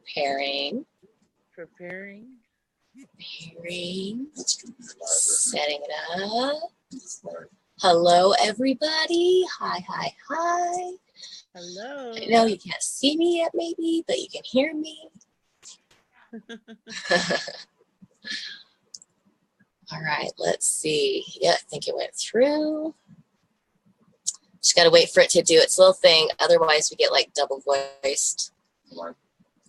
Preparing. Preparing. Setting it up. Hello, everybody. Hi. Hello. I know you can't see me yet, maybe, but you can hear me. All right, let's see. Yeah, I think it went through. Just got to wait for it to do its little thing. Otherwise, we get like double voiced.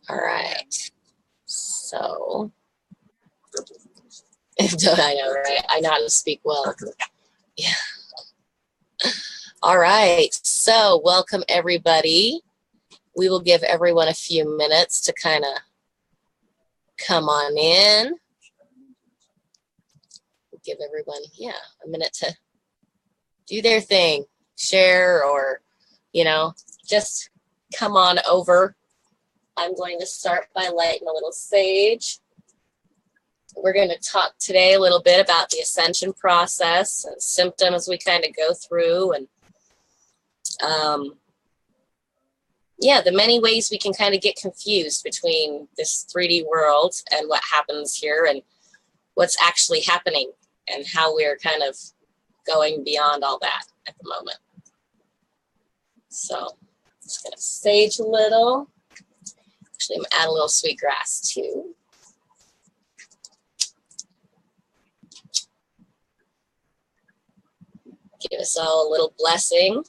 All right. So, I know, right? I know how to speak well. Yeah. All right. So, welcome everybody. We will give everyone a few minutes to kind of come on in. We'll give everyone, a minute to do their thing, share, or, just come on over. I'm going to start by lighting a little sage. We're going to talk today a little bit about the Ascension process and symptoms we kind of go through, and the many ways we can kind of get confused between this 3D world and what happens here and what's actually happening and how we're kind of going beyond all that at the moment. So I'm just going to sage a little. Actually, I'm going to add a little sweet grass too. Give us all a little blessing.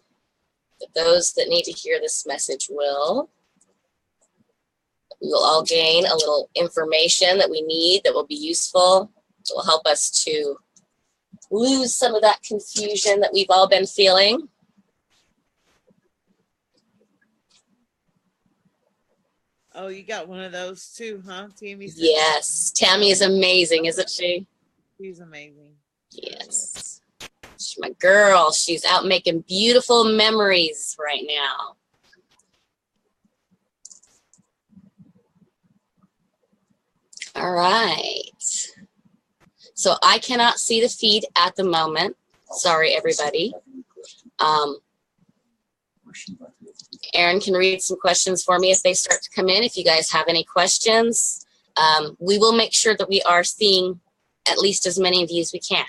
That those that need to hear this message will. We will all gain a little information that we need that will be useful. That will help us to lose some of that confusion that we've all been feeling. Oh, you got one of those too, huh? Tammy? Yes. Tammy is amazing, isn't she? She's amazing. Yes. She's my girl. She's out making beautiful memories right now. All right. So I cannot see the feed at the moment. Sorry, everybody. Aaron can read some questions for me if they start to come in. If you guys have any questions, we will make sure that we are seeing at least as many of you as we can.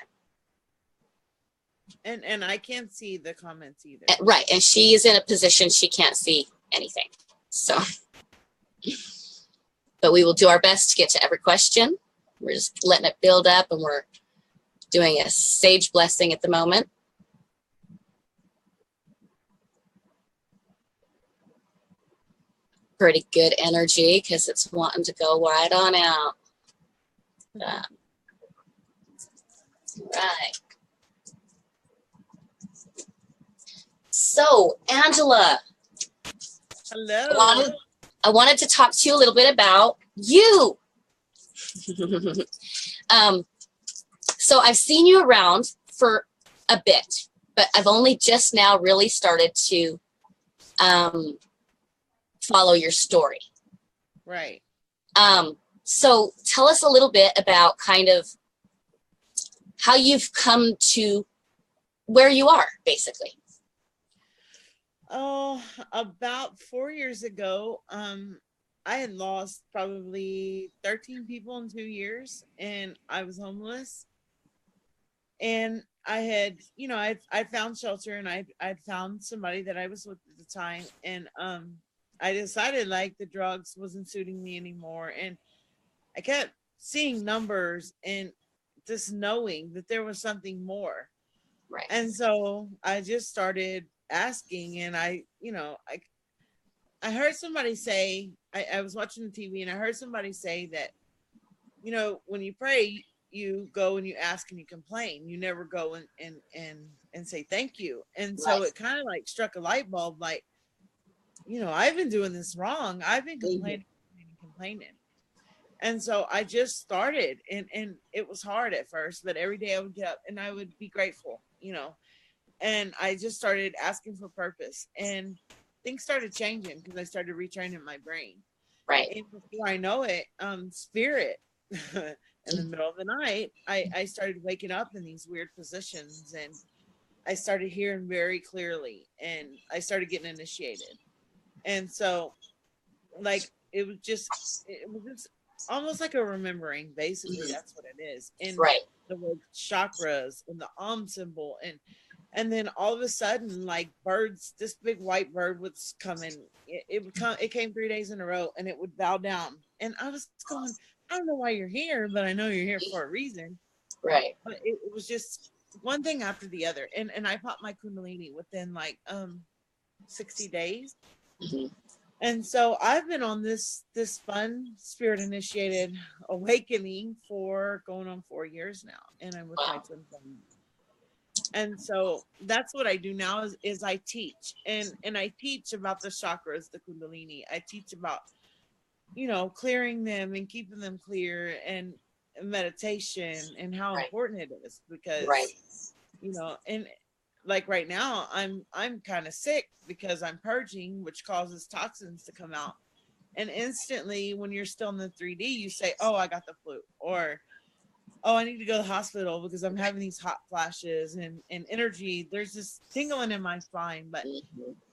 And I can't see the comments either. Right, and she is in a position she can't see anything. So, but we will do our best to get to every question. We're just letting it build up, and we're doing a sage blessing at the moment. Pretty good energy because it's wanting to go right on out. Right. So, Angela. Hello. I wanted to talk to you a little bit about you. So I've seen you around for a bit, but I've only just now really started to follow your story. Right. So tell us a little bit about kind of how you've come to where you are, basically. Oh, about 4 years ago, I had lost probably 13 people in 2 years, and I was homeless. And I had, I found shelter, and I'd found somebody that I was with at the time, and I decided like the drugs wasn't suiting me anymore, and I kept seeing numbers and just knowing that there was something more. Right. And so I just started asking, and I heard somebody say, I was watching the TV, and I heard somebody say that, when you pray, you go and you ask and you complain. You never go and say thank you. And so it kind of like struck a light bulb, like, I've been doing this wrong. I've been complaining. And so I just started, and it was hard at first, but every day I would get up and I would be grateful, and I just started asking for purpose, and things started changing because I started retraining my brain. Right. And before I know it, spirit in the middle of the night, I started waking up in these weird positions, and I started hearing very clearly, and I started getting initiated. And so, like, it was just almost like a remembering. Basically, that's what it is. And Right. the word chakras and the symbol, and then all of a sudden, like birds, this big white bird was coming. It would come. It came 3 days in a row, and it would bow down. And I was going, I don't know why you're here, but I know you're here for a reason. Right. But it was just one thing after the other, and I popped my kundalini within like 60 days. Mm-hmm. And so I've been on this fun spirit initiated awakening for going on 4 years now, and I'm with my twin son. And so that's what I do now is I teach, and I teach about the chakras, the kundalini. I teach about, clearing them and keeping them clear, and meditation, and how important it is, because and like right now I'm kind of sick because I'm purging, which causes toxins to come out. And instantly, when you're still in the 3D, you say, oh, I got the flu, or oh, I need to go to the hospital because I'm having these hot flashes and energy. There's this tingling in my spine, but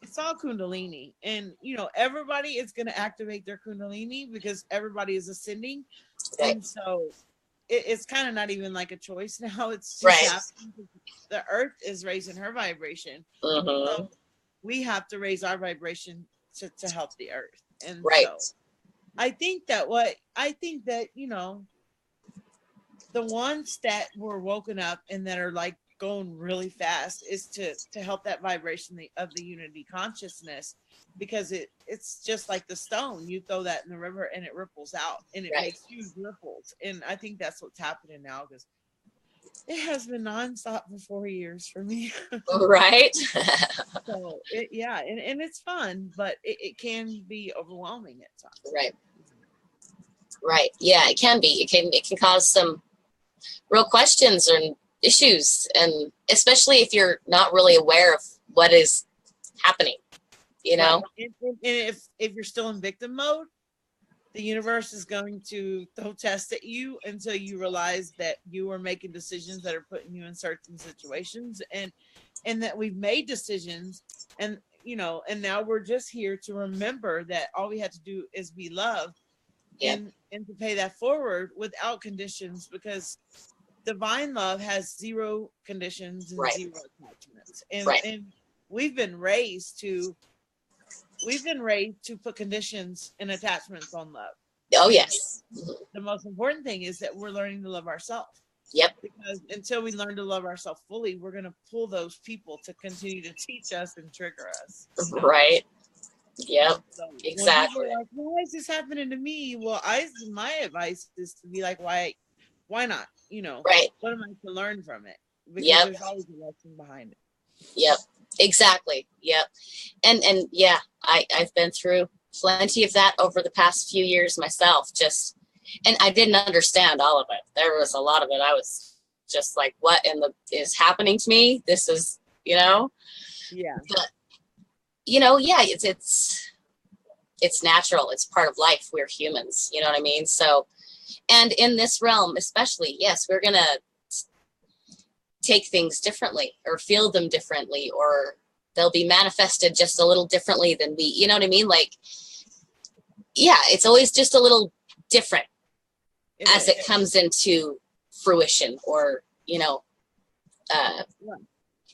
it's all kundalini. And, everybody is going to activate their kundalini because everybody is ascending. Right. And so it's kind of not even like a choice now. It's just happening. The earth is raising her vibration. So we have to raise our vibration to help the earth. And so I think that the ones that were woken up and that are like going really fast is to help that vibration of the unity consciousness, because it's just like the stone. You throw that in the river and it ripples out, and it makes huge ripples. And I think that's what's happening now, because it has been nonstop for 4 years for me. Right. So and it's fun, but it can be overwhelming at times. Right. Yeah, it can be. It can cause some real questions and issues, and especially if you're not really aware of what is happening, Right. And if you're still in victim mode, the universe is going to throw tests at you until you realize that you are making decisions that are putting you in certain situations, and that we've made decisions, and and now we're just here to remember that all we had to do is be loved, and to pay that forward without conditions, because divine love has zero conditions and zero attachments. And we've been raised to put conditions and attachments on love. Oh, yes. The most important thing is that we're learning to love ourselves. Yep. Because until we learn to love ourselves fully, we're going to pull those people to continue to teach us and trigger us. Right. Yep. So exactly. Like, why is this happening to me? Well, my advice is to be like, why not? What am I to learn from it? Because there's always a lesson behind it. Yep. Exactly. Yep. And yeah, I've been through plenty of that over the past few years myself, and I didn't understand all of it. There was a lot of it. I was just like, what is happening to me? This is, Yeah. But, it's natural. It's part of life. We're humans. You know what I mean? So, and in this realm, especially, yes, we're going to take things differently or feel them differently, or they'll be manifested just a little differently than we, you know what I mean? Like, yeah, it's always just a little different as it comes into fruition, or,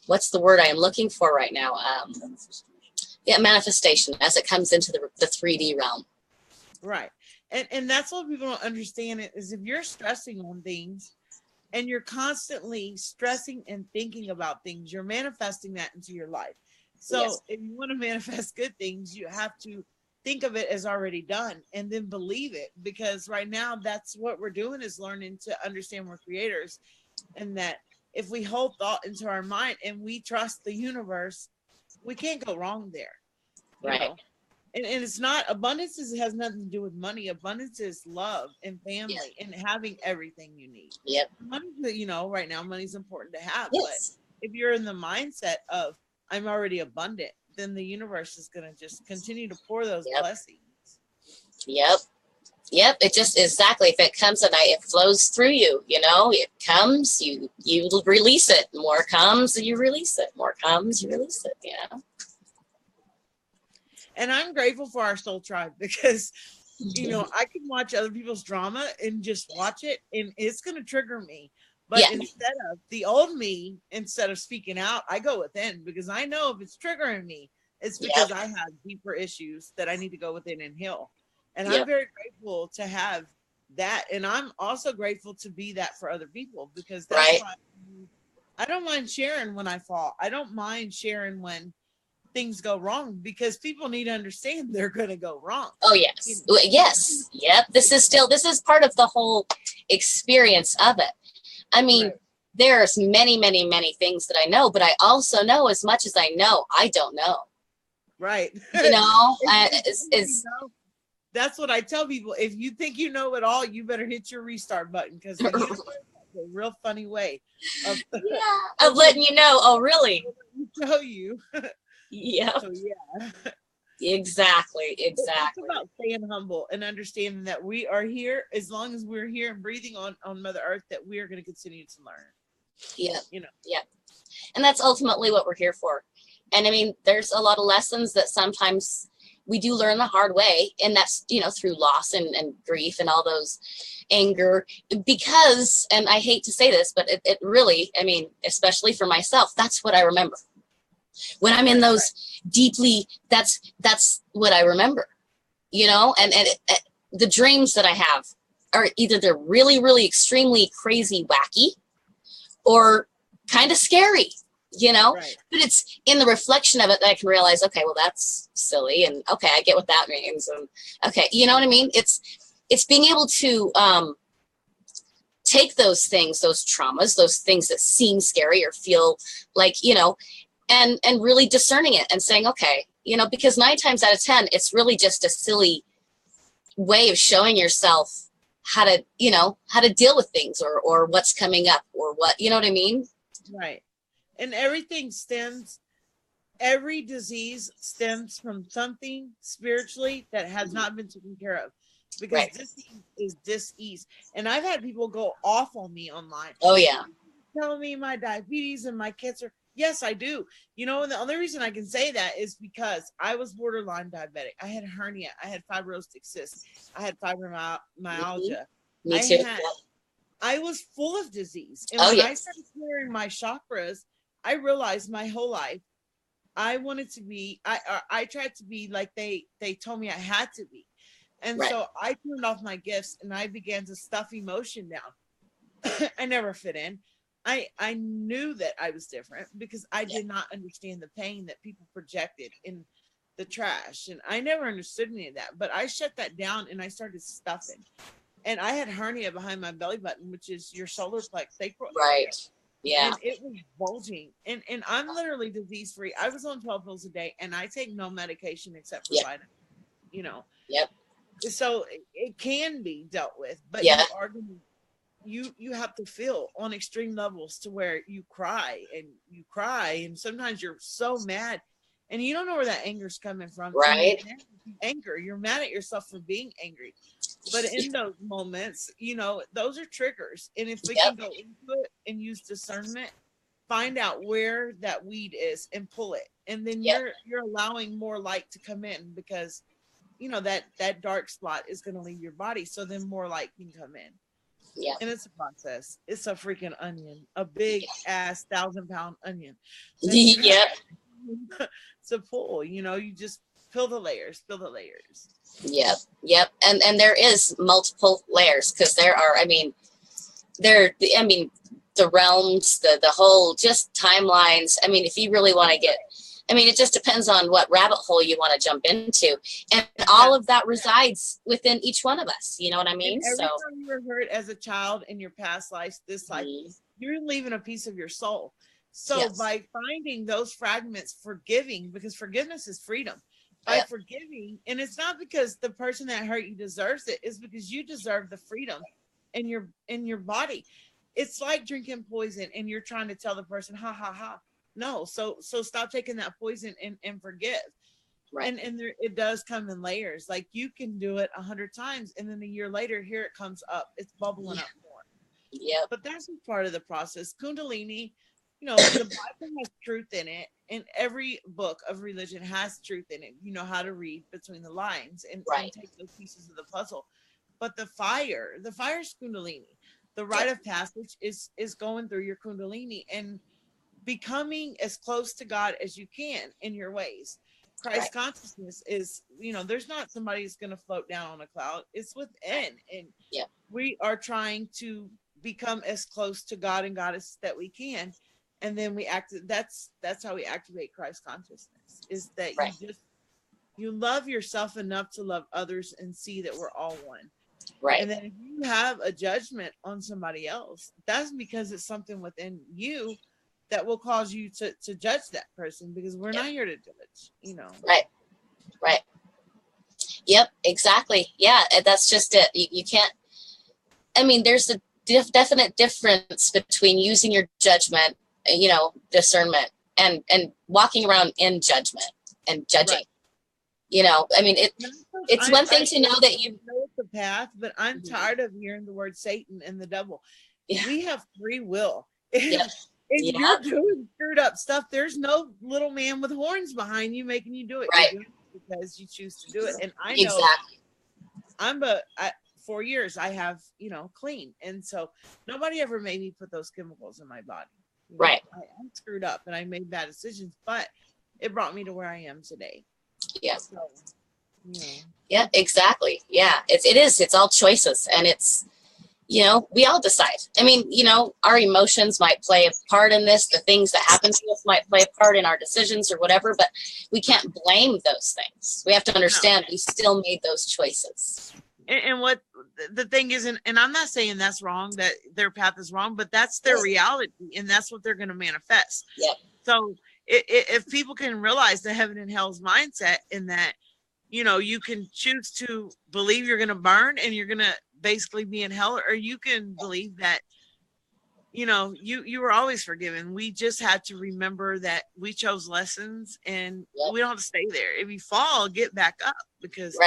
what's the word I am looking for right now? Manifestation as it comes into the 3D realm. Right. And that's what people don't understand, is if you're stressing on things and you're constantly stressing and thinking about things, you're manifesting that into your life. So if you want to manifest good things, you have to think of it as already done and then believe it, because right now that's what we're doing, is learning to understand we're creators, and that if we hold thought into our mind and we trust the universe, we can't go wrong there. Right. And it's not, abundance has nothing to do with money. Abundance is love and family and having everything you need. Yep. Money, right now money's important to have, but if you're in the mindset of I'm already abundant, then the universe is going to just continue to pour those blessings. Yep. It just exactly, if it comes at night, it flows through you, it comes, you release it. More comes, you release it. More comes, you release it, And I'm grateful for our soul tribe, because you know, I can watch other people's drama and just watch it, and it's going to trigger me. But Yeah. instead of the old me, instead of speaking out, I go within, because I know if it's triggering me, it's because Yep. I have deeper issues that I need to go within and heal. And I'm Yep. very grateful to have that. And I'm also grateful to be that for other people, because that's Right. why I don't mind sharing when I fall. I don't mind sharing when things go wrong, because people need to understand they're going to go wrong. Oh, You yes. know, Yes. Yep. This is part of the whole experience of it. I mean, right. there's many, many, many things that I know, but I also know as much as I know, I don't know. Right. You know, You know, that's what I tell people. If you think you know it all, you better hit your restart button, because the universe has a real funny way of yeah, of letting you know. Oh, really? show you. Yeah. So yeah. Exactly. It's Exactly. about staying humble and understanding that we are here. As long as we're here and breathing on Mother Earth, that we are going to continue to learn. Yeah. You know. Yeah. And that's ultimately what we're here for. And I mean, there's a lot of lessons that sometimes we do learn the hard way, and that's, you know, through loss and grief and all those anger, because, and I hate to say this, but it really, I mean, especially for myself, that's what I remember when I'm in those deeply, that's what I remember, you know. And the dreams that I have are either they're really, really extremely crazy wacky, or kind of scary, you know. Right. But it's in the reflection of it that I can realize, okay, well, that's silly, and okay, I get what that means, and okay, you know what I mean. It's being able to take those things, those traumas, those things that seem scary or feel like, you know, and really discerning it and saying, okay, you know, because 9 times out of 10 it's really just a silly way of showing yourself how to, you know, how to deal with things, or what's coming up, or what, you know what I mean. Right. And every disease stems from something spiritually that has not been taken care of, because Right. this is dis-ease. And I've had people go off on me online. Oh, yeah. Telling me my diabetes and my cancer. Yes, I do. You know, and the only reason I can say that is because I was borderline diabetic. I had hernia. I had fibrostic cysts. I had fibromyalgia. Mm-hmm. Me I too. had, Yep. I was full of disease. And Oh, when I yes. started clearing my chakras, I realized my whole life I wanted to be. I tried to be like they told me I had to be, and Right. so I turned off my gifts and I began to stuff emotion down. I never fit in. I knew that I was different because I Yeah. did not understand the pain that people projected in the trash, and I never understood any of that. But I shut that down and I started stuffing. And I had hernia behind my belly button, which is your solar plex sacral area, Right. Yeah. and it was bulging. And I'm literally disease free. I was on 12 pills a day, and I take no medication except for Yep. vitamin. You know, Yep. so it can be dealt with, but Yeah. you are going to you have to feel on extreme levels to where you cry and sometimes you're so mad and you don't know where that anger is coming from, and you're Right. mad at anger, you're mad at yourself for being angry. But in those moments, you know, those are triggers, and if we can Yep. go into it and use discernment, find out where that weed is and pull it, and then Yep. you're allowing more light to come in, because you know that dark spot is going to leave your body, so then more light can come in. Yep. And it's a process. It's a freaking onion, a big ass 1,000-pound onion that's Yep. to pull. You know, you just peel the layers, Yep. Yep. And there is multiple layers, because there are, I mean, I mean, the realms, the whole just timelines. I mean, if you really want to get, I mean, it just depends on what rabbit hole you want to jump into. And all of that resides within each one of us. You know what I And mean? every So, time you were hurt as a child in your past life, this life, you're leaving a piece of your soul. So yes. by finding those fragments, forgiving, because forgiveness is freedom. By Yep. forgiving, and it's not because the person that hurt you deserves it, it's because you deserve the freedom in your body. It's like drinking poison and you're trying to tell the person, ha ha ha. No, so stop taking that poison and forgive. Right. And there, it does come in layers. Like you can do it 100 times, and then a year later, here it comes up. It's bubbling up more. Yep. But that's part of the process. Kundalini the Bible has truth in it, and every book of religion has truth in it. You know how to read between the lines and Right. take those pieces of the puzzle. But the fire's Kundalini. The rite Yep. of passage is going through your Kundalini and becoming as close to God as you can in your ways. Right. Christ consciousness is, there's not somebody who's going to float down on a cloud. It's within, and Yep. we are trying to become as close to God and Goddess that we can, and then we act. That's how we activate Christ consciousness. Is that Right. you love yourself enough to love others and see that we're all one. Right. And then if you have a judgment on somebody else, that's because it's something within you that will cause you to judge that person, because we're Yep. not here to judge, Right. Right. Yep. Exactly. Yeah. That's just it. You can't. I mean, there's a definite difference between using your judgment, discernment, and walking around in judgment and judging. Right. I mean, it's one thing to know that you know the path, but I'm tired of hearing the word Satan and the devil. Yeah. We have free will. Yep. If you're doing screwed up stuff, there's no little man with horns behind you making you do it. Right. You're doing it because you choose to do it. And I know exactly. 4 years I have, clean. And so nobody ever made me put those chemicals in my body. Right. I'm screwed up and I made bad decisions, but it brought me to where I am today. Yeah. So, Yeah, exactly. Yeah, it's all choices, and it's, we all decide. I mean, our emotions might play a part in this. The things that happen to us might play a part in our decisions or whatever, but we can't blame those things. We have to understand we still made those choices. And what the thing is, and I'm not saying that's wrong, that their path is wrong, but that's their reality, and that's what they're going to manifest. Yep. So if people can realize the heaven and hell's mindset, in that, you can choose to believe you're going to burn and you're going to basically be in hell, or you can believe that, you were always forgiven. We just had to remember that we chose lessons, and we don't have to stay there. If you fall, get back up, because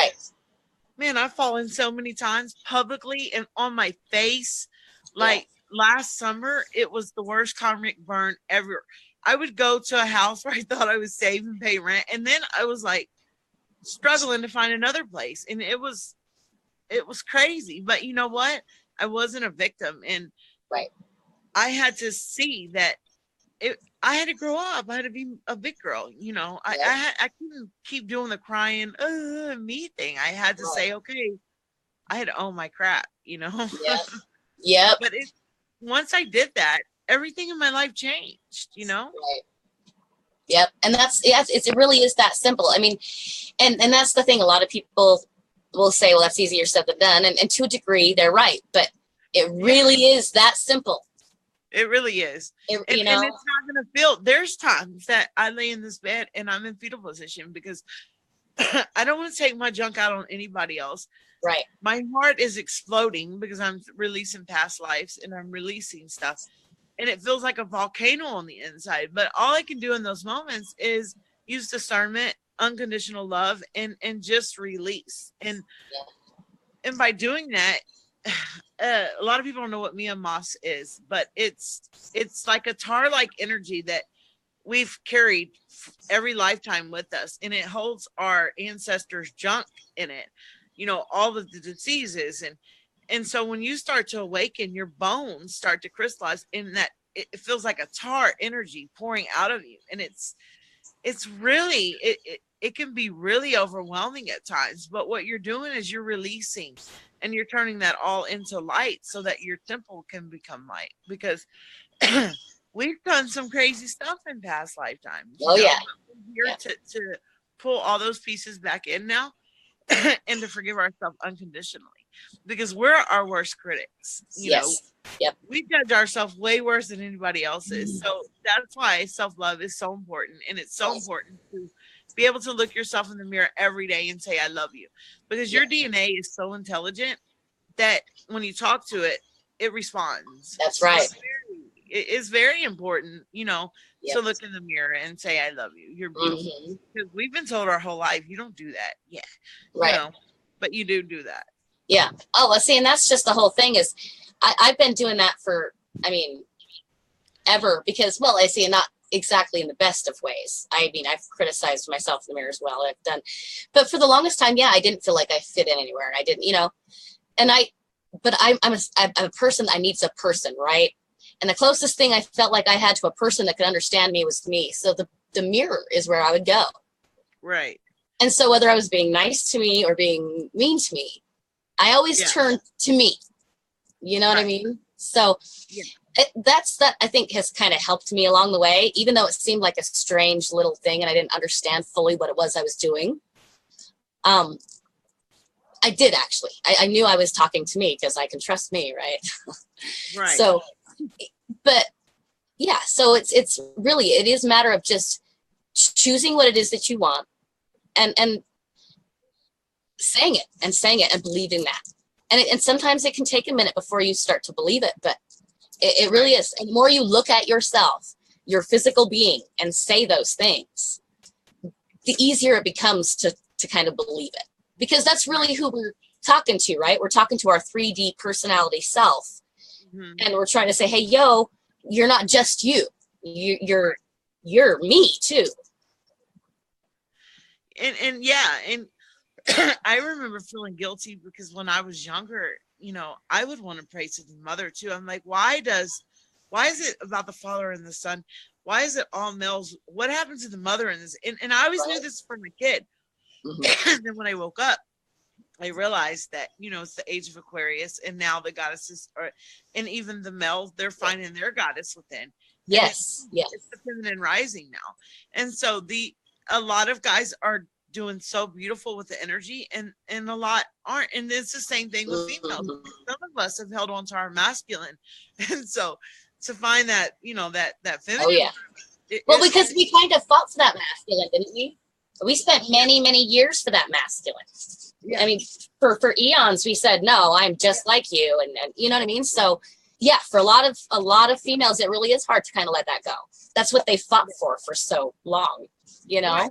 man, I've fallen so many times publicly and on my face. Like last summer, it was the worst karmic burn ever. I would go to a house where I thought I was safe and pay rent, and then I was like struggling to find another place, and it was crazy. But you know what? I wasn't a victim, and I had to see that I had to grow up. I had to be a big girl. I couldn't keep doing the crying me thing. I had to say, okay, I had to own my crap. Yeah. But once I did that, everything in my life changed. Right. Yep. And it really is that simple. I mean, and that's the thing. A lot of people will say, well, that's easier said than done. And to a degree, they're right. But it really is that simple. It really is. And it's not going to feel. There's times that I lay in this bed and I'm in fetal position because I don't want to take my junk out on anybody else. Right. My heart is exploding because I'm releasing past lives and I'm releasing stuff. And it feels like a volcano on the inside. But all I can do in those moments is use discernment, unconditional love, and just release. And by doing that, a lot of people don't know what Mia Moss is, but it's like a tar-like energy that we've carried every lifetime with us, and it holds our ancestors' junk in it, all of the diseases, and so when you start to awaken, your bones start to crystallize, in that it feels like a tar energy pouring out of you, and it's really it can be really overwhelming at times. But what you're doing is you're releasing, and you're turning that all into light so that your temple can become light, because we've done some crazy stuff in past lifetimes. Oh, yeah. We're here to pull all those pieces back in now and to forgive ourselves unconditionally, because we're our worst critics. Yep. We judge ourselves way worse than anybody else is. So that's why self-love is so important. And it's so important to be able to look yourself in the mirror every day and say, I love you, because your DNA is so intelligent that when you talk to it, it responds. That's right. It is very important, to look in the mirror and say, I love you. You're beautiful. Because we've been told our whole life, you don't do that. Yeah. Right. But you do that. Yeah. Oh, let's see. And that's just the whole thing is I've been doing that for, ever, because, well, I see, not exactly in the best of ways. I mean, I've criticized myself in the mirror as well. I've done, but for the longest time, yeah, I didn't feel like I fit in anywhere. I didn't, and I'm a person that needs a person, right? And the closest thing I felt like I had to a person that could understand me was me. So the mirror is where I would go. Right. And so whether I was being nice to me or being mean to me, I always turned to me. You know what I mean? So that I think has kind of helped me along the way, even though it seemed like a strange little thing and I didn't understand fully what it was I was doing. I did actually. I knew I was talking to me because I can trust me, right? Right. So, but yeah, so it's really, it is a matter of just choosing what it is that you want and saying it and believing that. And sometimes it can take a minute before you start to believe it, but it really is. And the more you look at yourself, your physical being, and say those things, the easier it becomes to kind of believe it. Because that's really who we're talking to, right? We're talking to our 3D personality self. Mm-hmm. And we're trying to say, hey, yo, you're not just you. You're me too. And I remember feeling guilty because when I was younger, I would want to pray to the mother too. I'm like, why is it about the father and the son? Why is it all males? What happened to the mother in this? And I always knew this for my kid. Mm-hmm. And then when I woke up, I realized that, it's the age of Aquarius, and now the goddesses and even the males, they're finding their goddess within. Yes. It's the feminine rising now. And so a lot of guys are doing so beautiful with the energy, and a lot aren't. And it's the same thing with females. Some of us have held on to our masculine. And so to find that, that feminine. Oh, yeah. Because we kind of fought for that masculine, didn't we? We spent many, many years for that masculine. Yeah. I mean, for eons, we said, no, I'm just like you. And you know what I mean? So yeah, for a lot of females, it really is hard to kind of let that go. That's what they fought for so long, Right.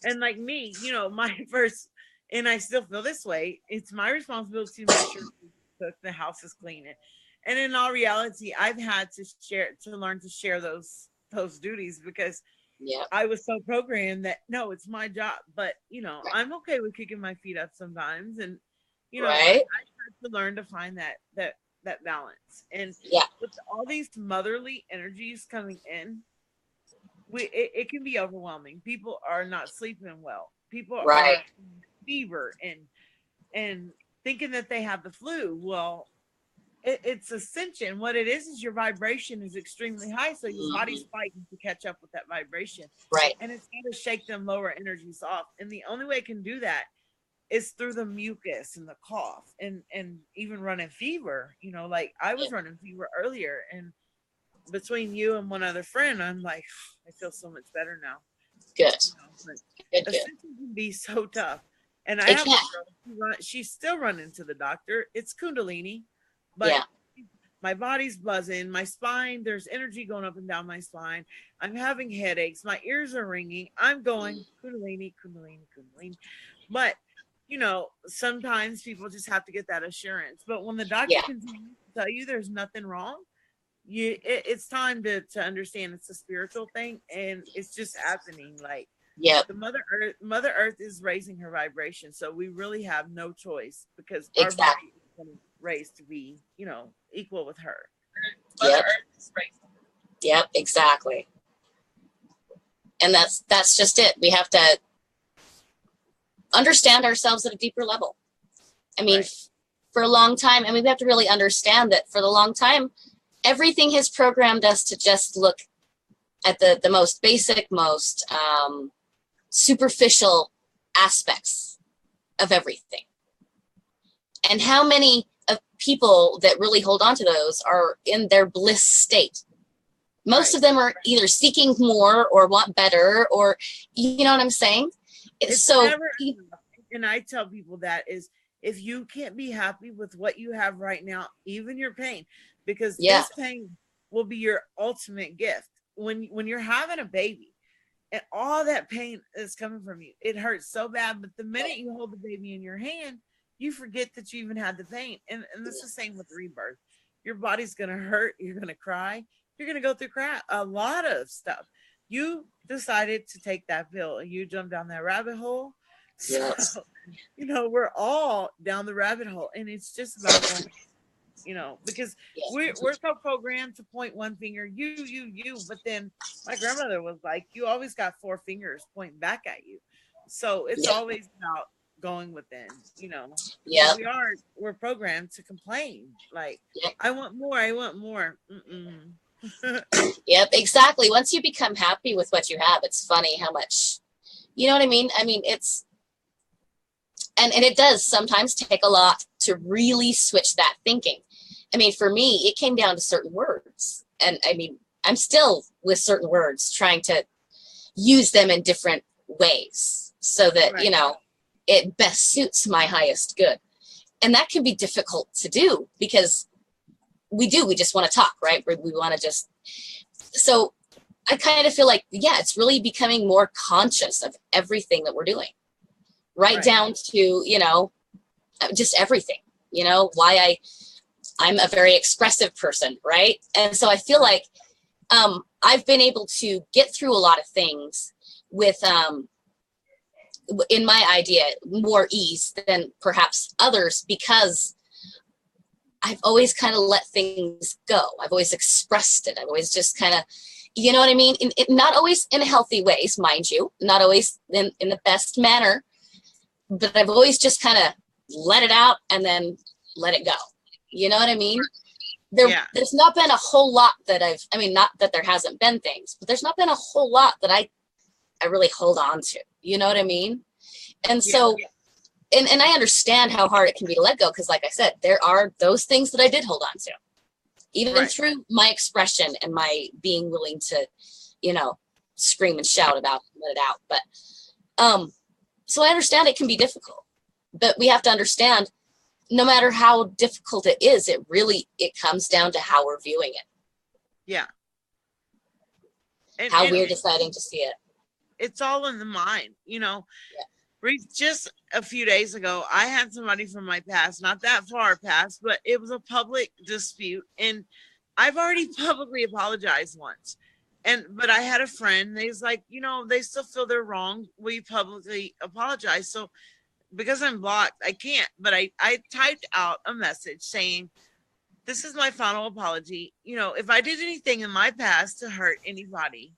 And like me, my first, and I still feel this way, it's my responsibility to make sure the house is clean. And in all reality, I've had to learn to share those duties, because I was so programmed that no, it's my job. But I'm okay with kicking my feet up sometimes, and I had to learn to find that balance. And with all these motherly energies coming in, it can be overwhelming. People are not sleeping well. People are fever and thinking that they have the flu. Well, it's Ascension. What it is your vibration is extremely high, so your body's fighting to catch up with that vibration. Right. And it's got to shake them lower energies off. And the only way it can do that is through the mucus and the cough and even running fever. Like I was running fever earlier, and between you and one other friend, I'm like, I feel so much better now. Good. Ascension can be so tough. And I have a girl, she's still running to the doctor. It's Kundalini. But my body's buzzing, my spine, there's energy going up and down my spine. I'm having headaches. My ears are ringing. I'm going Kundalini, Kundalini, Kundalini. But, sometimes people just have to get that assurance. But when the doctor continues to tell you there's nothing wrong, it's time to understand it's a spiritual thing, and it's just happening. Like, the Mother Earth is raising her vibration. So we really have no choice, because our body is raised to be, equal with her. Mother Earth is raised. Yep, exactly. And that's just it. We have to understand ourselves at a deeper level. I mean, for a long time, we have to really understand that for the long time, everything has programmed us to just look at the most basic, most superficial aspects of everything. And how many of people that really hold on to those are in their bliss state? Most of them are either seeking more or want better, or, you know what I'm saying? It's so never, and I tell people that is, if you can't be happy with what you have right now, even your pain, because this pain will be your ultimate gift. When you're having a baby and all that pain is coming from you, it hurts so bad. But the minute you hold the baby in your hand, you forget that you even had the pain. And it's the same with rebirth. Your body's going to hurt. You're going to cry. you're going to go through a lot of stuff. You decided to take that pill and you jumped down that rabbit hole. Yes. So, we're all down the rabbit hole, and it's just about going, because we're so programmed to point one finger, you, but then my grandmother was like, you always got four fingers pointing back at you. So it's always about going within, Yeah. we're programmed to complain. Like, I want more. Yep, exactly. Once you become happy with what you have, it's funny how much, you know what I mean? I mean, it's, and it does sometimes take a lot to really switch that thinking. I mean, for me, it came down to certain words. And I mean, I'm still with certain words trying to use them in different ways so that, it best suits my highest good. And that can be difficult to do because we just want to talk, right? We want to just, so I kind of feel like, it's really becoming more conscious of everything that we're doing, right. Down to, just everything, why I'm a very expressive person, right? And so I feel like I've been able to get through a lot of things with, in my idea, more ease than perhaps others because I've always kind of let things go. I've always expressed it. I've always just kind of, you know what I mean? Not always in healthy ways, mind you, not always in the best manner, but I've always just kind of let it out and then let it go. You know what I mean? There's not been a whole lot that not that there hasn't been things, but there's not been a whole lot that I really hold on to. You know what I mean? And so, and I understand how hard it can be to let go. Cause like I said, there are those things that I did hold on to, even through my expression and my being willing to, scream and shout about, let it out. But, so I understand it can be difficult, but we have to understand no matter how difficult it is, it comes down to how we're viewing it. Yeah. And we're deciding to see it. It's all in the mind, Just a few days ago, I had somebody from my past, not that far past, but it was a public dispute. And I've already publicly apologized once. But I had a friend, they's like, they still feel they're wrong. We publicly apologize. So because I'm blocked, I can't, but I typed out a message saying, this is my final apology. If I did anything in my past to hurt anybody,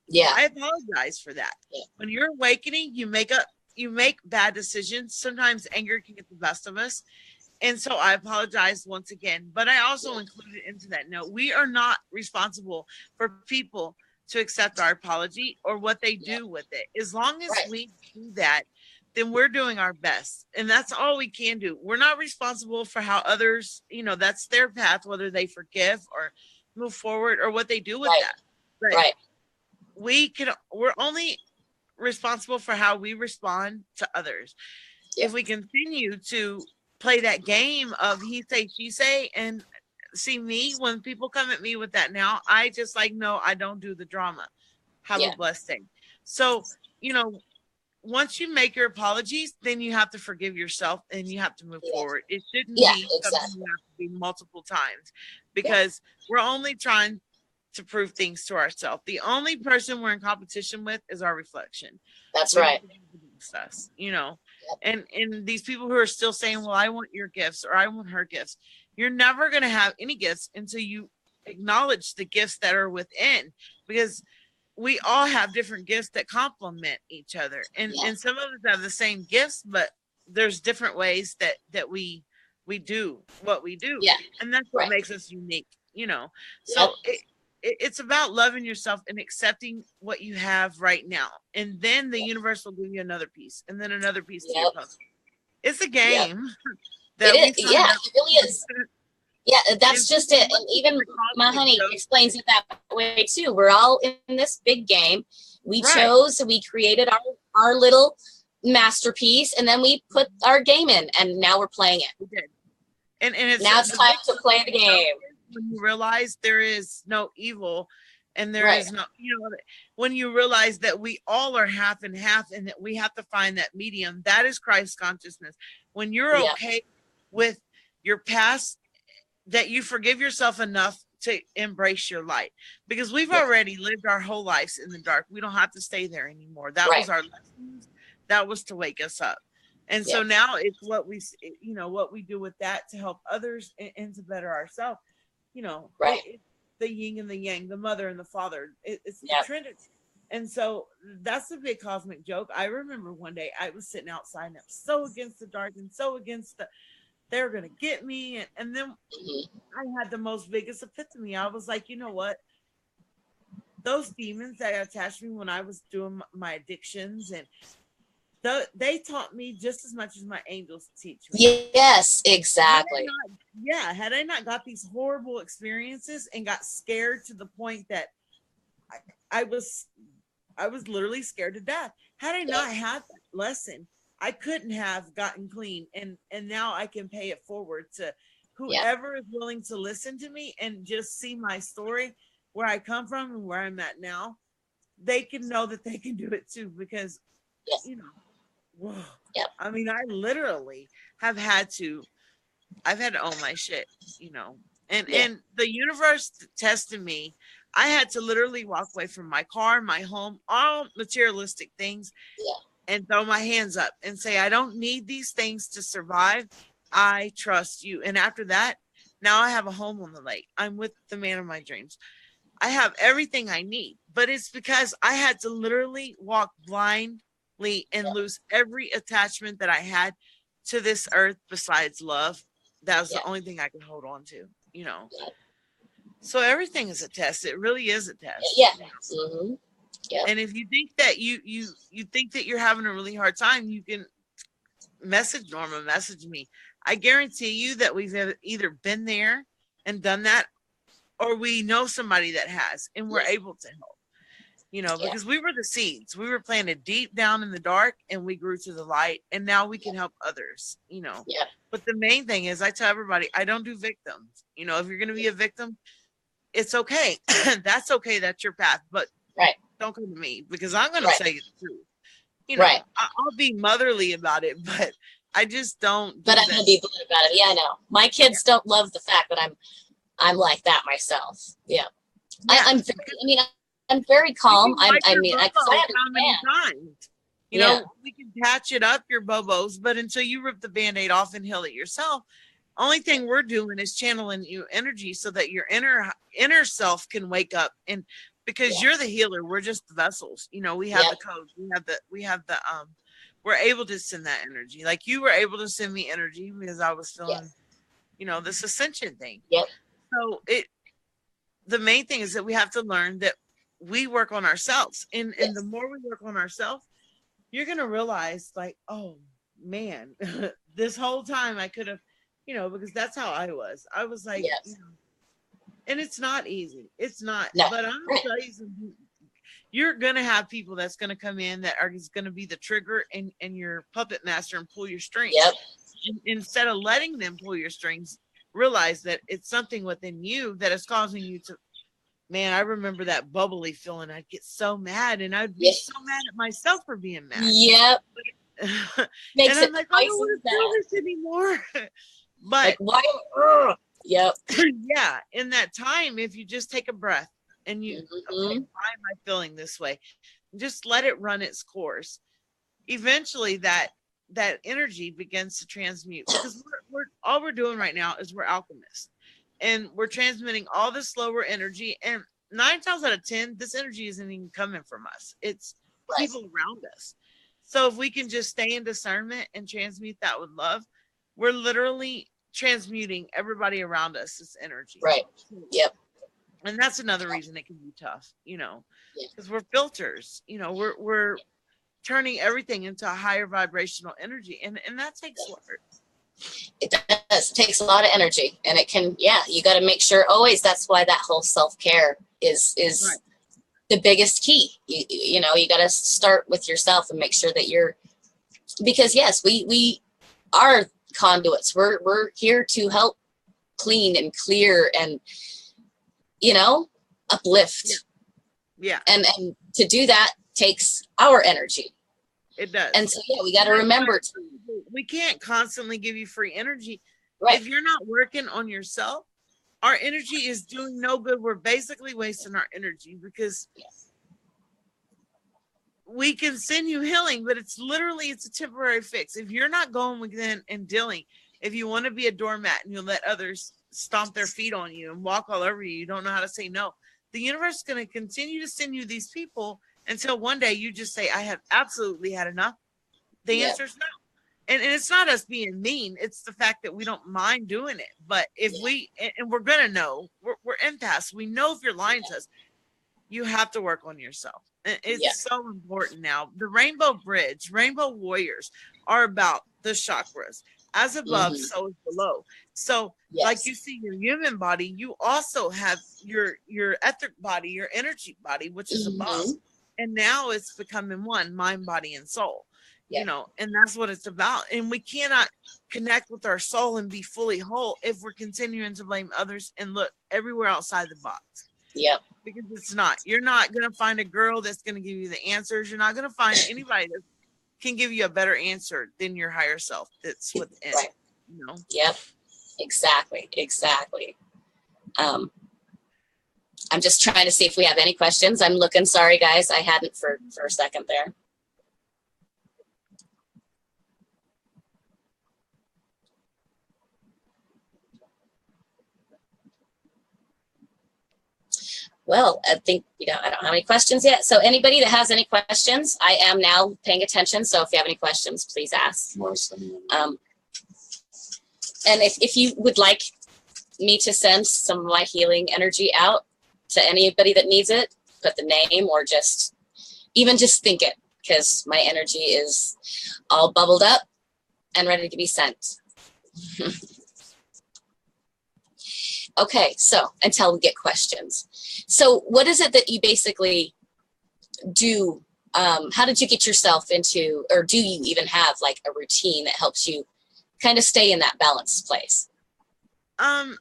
I apologize for that. When you're awakening, you make bad decisions. Sometimes anger can get the best of us. And so I apologize once again, but I also included into that note, we are not responsible for people to accept our apology or what they do with it. As long as we do that, then we're doing our best. And that's all we can do. We're not responsible for how others, that's their path, whether they forgive or move forward or what they do with that. But we're only responsible for how we respond to others. If we continue to play that game of he say, she say, and see me, when people come at me with that now, I just like, no, I don't do the drama. Have a blessed day. So, once you make your apologies, then you have to forgive yourself and you have to move forward. It shouldn't be something you have to do multiple times because we're only trying to prove things to ourselves. The only person we're in competition with is our reflection. That's right. Us, and these people who are still saying, well, I want your gifts or I want her gifts. You're never going to have any gifts until you acknowledge the gifts that are within, because we all have different gifts that complement each other. And some of us have the same gifts, but there's different ways that we do what we do. Yeah. And that's what makes us unique, So it's about loving yourself and accepting what you have right now. And then the universe will give you another piece and then another piece to your puzzle. It's a game. It really is. Yeah, that's just it. And even my honey explains it that way too. We're all in this big game. We chose, we created our little masterpiece, and then we put our game in, and now we're playing it. We did. And it's now it's time to play the game. When you realize there is no evil and there is no, when you realize that we all are half and half and that we have to find that medium, that is Christ consciousness. When you're okay with your past, that you forgive yourself enough to embrace your light, because we've already lived our whole lives in the dark. We don't have to stay there anymore. That was our lessons. That was to wake us up. And so now it's what we, what we do with that to help others and to better ourselves. It's the yin and the yang, the mother and the father. It's the Trinity. And so that's a big cosmic joke. I remember one day I was sitting outside and I was so against the dark and so against they're going to get me. And then I had the most biggest epiphany. I was like, you know what? Those demons that attached me when I was doing my addictions, and they taught me just as much as my angels teach me. Yes, exactly. Had I not got these horrible experiences and got scared to the point that I was literally scared to death. Had I not had that lesson, I couldn't have gotten clean. And now I can pay it forward to whoever is willing to listen to me and just see my story, where I come from and where I'm at now. They can know that they can do it too, because, I mean, I literally I've had to own my shit, and the universe tested me. I had to literally walk away from my car, my home, all materialistic things, and throw my hands up and say, I don't need these things to survive. I trust you. And after that, now I have a home on the lake. I'm with the man of my dreams. I have everything I need, but it's because I had to literally walk blindly and lose every attachment that I had to this earth besides love. That was the only thing I could hold on to, So everything is a test. It really is a test. Yeah. Mm-hmm. Yeah. And if you think that you think that you're having a really hard time, you can message Norma, message me. I guarantee you that we've either been there and done that, or we know somebody that has, and we're able to help. Because we were the seeds. We were planted deep down in the dark, and we grew to the light, and now we can help others. But the main thing is, I tell everybody, I don't do victims. If you're going to be a victim, it's okay. That's okay. That's your path. But don't come to me, because I'm going to say the truth. I'll be motherly about it, but I just don't. But I'm going to be blunt about it. Yeah, I know. My kids don't love the fact that I'm like that myself. Yeah. I'm very calm. I understand. We can patch it up, your bobos, but until you rip the Band-Aid off and heal it yourself, only thing we're doing is channeling you energy so that your inner self can wake up. And because you're the healer, we're just the vessels. We have the codes. We have the we're able to send that energy. Like you were able to send me energy because I was feeling, this ascension thing. So the main thing is that we have to learn that we work on ourselves. And the more we work on ourselves, you're going to realize, like, oh man, this whole time I could have, because that's how I was. I was like, and it's not easy. It's not. No. But I'm going to tell you something. You're going to have people that's going to come in that are going to be the trigger and your puppet master and pull your strings. Instead of letting them pull your strings, realize that it's something within you that is causing you to, man, I remember that bubbly feeling. I'd get so mad, and I'd be so mad at myself for being mad. And I'm like, I don't want to do this anymore. But why? In that time, if you just take a breath and you, okay, why am I feeling this way? Just let it run its course. Eventually, that energy begins to transmute, because we're all we're doing right now is we're alchemists, and we're transmitting all this lower energy. And 9 times out of 10, this energy isn't even coming from us. It's people around us. So if we can just stay in discernment and transmute that with love, we're literally transmuting everybody around us, this energy. And that's another reason it can be tough, because we're filters. We're turning everything into a higher vibrational energy, and that takes work. It does. It takes a lot of energy, and it can, you got to make sure always. That's why that whole self-care is the biggest key. You got to start with yourself and make sure that because yes, we are conduits. We're here to help clean and clear and, uplift. And to do that takes our energy. It does. And so, we got to remember. We can't constantly give you free energy. If you're not working on yourself, our energy is doing no good. We're basically wasting our energy because we can send you healing, but it's a temporary fix. If you're not going within and dealing, if you want to be a doormat and you let others stomp their feet on you and walk all over you, you don't know how to say no. The universe is going to continue to send you these people until one day you just say, I have absolutely had enough. The answer is no. And it's not us being mean. It's the fact that we don't mind doing it. But if and we're going to know, we're empaths. We know if you're lying to us, you have to work on yourself. It's so important now. The Rainbow Bridge, Rainbow Warriors are about the chakras. As above, so is below. So like you see your human body, you also have your etheric body, your energy body, which is above. And now it's becoming one, mind, body, and soul. You know, and that's what it's about. And we cannot connect with our soul and be fully whole if we're continuing to blame others and look everywhere outside the box. Because it's not. You're not going to find a girl that's going to give you the answers. You're not going to find anybody that can give you a better answer than your higher self that's within. You know? Exactly. I'm just trying to see if we have any questions. I'm looking. Sorry, guys. I hadn't for a second there. Well, I think, I don't have any questions yet. So anybody that has any questions, I am now paying attention. So if you have any questions, please ask. And if you would like me to send some of my healing energy out to anybody that needs it, put the name or just think it, because my energy is all bubbled up and ready to be sent. Okay, so until we get questions. So what is it that you basically do? How did you get yourself into, or do you even have like a routine that helps you kind of stay in that balanced place? Well,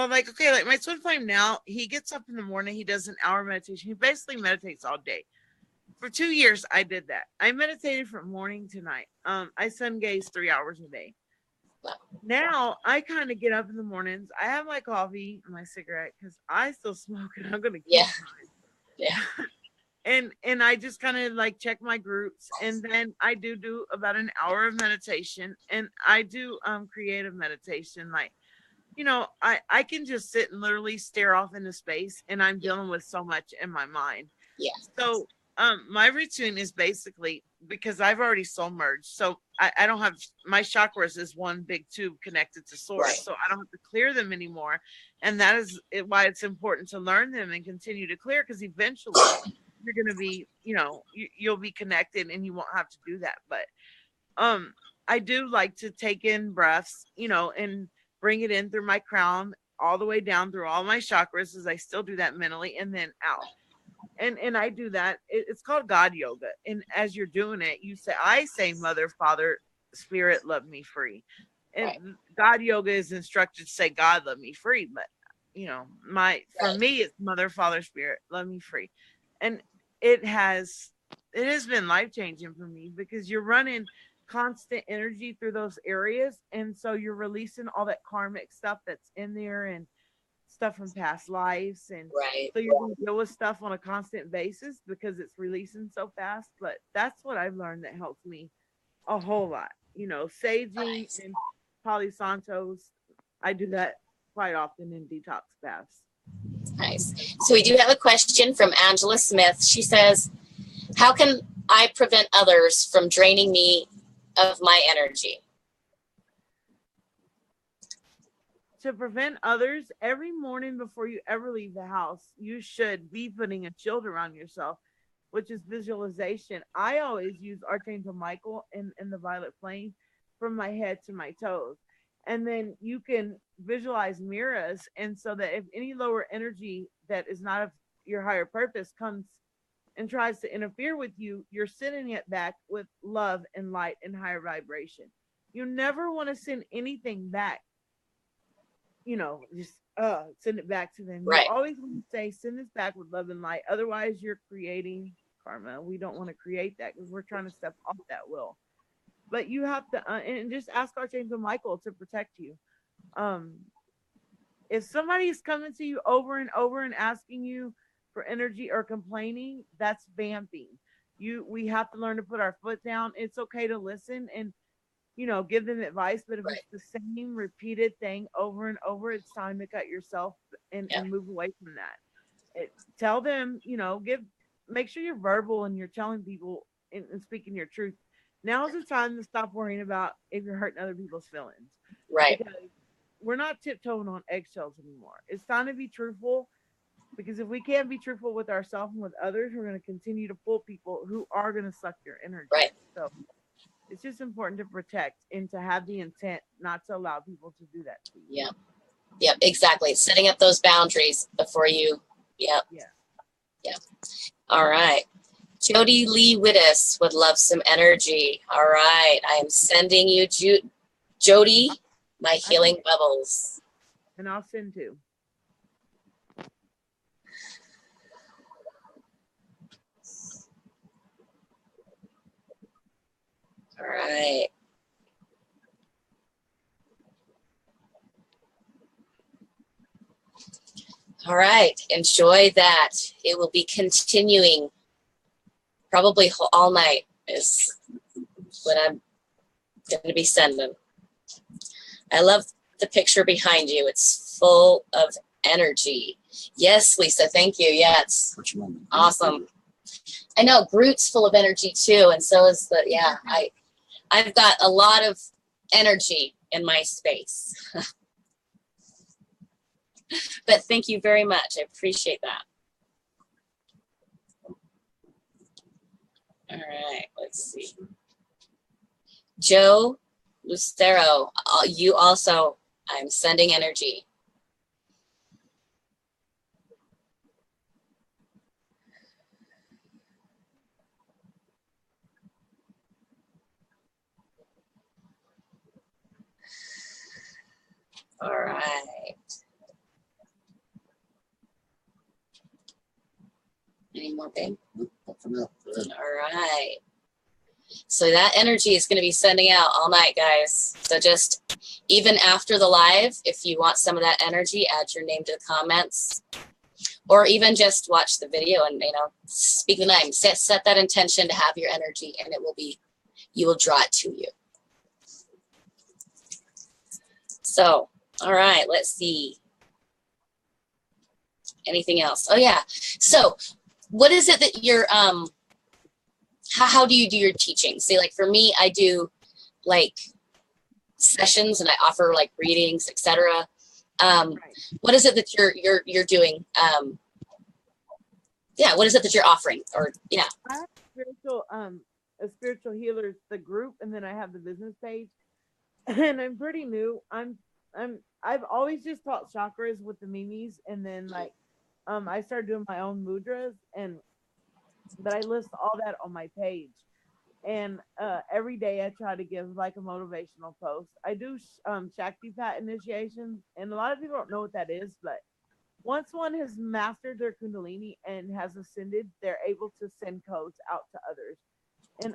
like my twin flame now, he gets up in the morning, he does an hour meditation. He basically meditates all day. For 2 years, I did that. I meditated from morning to night. I sun gaze 3 hours a day. Wow. Now I kind of get up in the mornings. I have my coffee and my cigarette because I still smoke and I'm gonna keep and I just kind of like check my groups, and then I do about an hour of meditation, and I do creative meditation. Like, I can just sit and literally stare off into space, and I'm dealing with so much in my mind. So my routine is basically, because I've already soul merged, so I don't have, my chakras is one big tube connected to source, so I don't have to clear them anymore. And that is why it's important to learn them and continue to clear, because eventually you're going to be, you'll be connected and you won't have to do that. But I do like to take in breaths, and bring it in through my crown all the way down through all my chakras, as I still do that mentally, and then out. And I do that. It's called God yoga. And as you're doing it, I say, Mother, Father, Spirit, love me free. And God yoga is instructed to say, God, love me free. But, for me, it's Mother, Father, Spirit, love me free. And it has been life-changing for me, because you're running constant energy through those areas. And so you're releasing all that karmic stuff that's in there, and stuff from past lives, and so you're going to deal with stuff on a constant basis because it's releasing so fast. But that's what I've learned that helps me a whole lot. Saging and Palo Santos, I do that quite often in detox baths. Nice. So we do have a question from Angela Smith. She says, how can I prevent others from draining me of my energy? To prevent others, every morning before you ever leave the house, you should be putting a shield around yourself, which is visualization. I always use Archangel Michael in the violet flame from my head to my toes. And then you can visualize mirrors. And so that if any lower energy that is not of your higher purpose comes and tries to interfere with you, you're sending it back with love and light and higher vibration. You never want to send anything back, just send it back to them. You always want to say, send this back with love and light. Otherwise, you're creating karma. We don't want to create that, because we're trying to step off that will. But you have to, and just ask Archangel Michael to protect you. If somebody's coming to you over and over and asking you for energy or complaining, that's vamping. We have to learn to put our foot down. It's okay to listen and give them advice, but if Right. it's the same repeated thing over and over, it's time to cut yourself Yeah. and move away from that. Tell them, make sure you're verbal and you're telling people and speaking your truth. Now's the time to stop worrying about if you're hurting other people's feelings. Right. Because we're not tiptoeing on eggshells anymore. It's time to be truthful, because if we can't be truthful with ourselves and with others, we're going to continue to pull people who are going to suck your energy. Right. So it's just important to protect and to have the intent not to allow people to do that to you. Yeah. Yep, exactly. Setting up those boundaries before you. Yep. Yeah. Yeah. All right. Jody Lee Wittes would love some energy. All right. I am sending you, Jody, my healing bubbles. And I'll send too. All right. All right. Enjoy that. It will be continuing probably all night is what I'm going to be sending. I love the picture behind you. It's full of energy. Yes, Lisa, thank you. Yeah, it's awesome. I know Groot's full of energy too, and so is I've got a lot of energy in my space. But thank you very much. I appreciate that. All right, let's see. Joe Lucero, you also, I'm sending energy. All right. Any more, babe? All right. So that energy is going to be sending out all night, guys. So just even after the live, if you want some of that energy, add your name to the comments, or even just watch the video and, speak the name. Set that intention to have your energy, and it will be, you will draw it to you. So, all right, let's see. Anything else? Oh yeah. So what is it that you're, how do you do your teaching? See, like for me, I do like sessions and I offer like readings, etc. What is it that you're doing? Yeah, what is it that you're offering? Or yeah. I have a spiritual healers, the group, and then I have the business page. And I'm pretty new. I've always just taught chakras with the mimis, and then I started doing my own mudras, but I list all that on my page. And every day I try to give like a motivational post. I do Shaktipat initiations, and a lot of people don't know what that is, but once one has mastered their Kundalini and has ascended, they're able to send codes out to others. And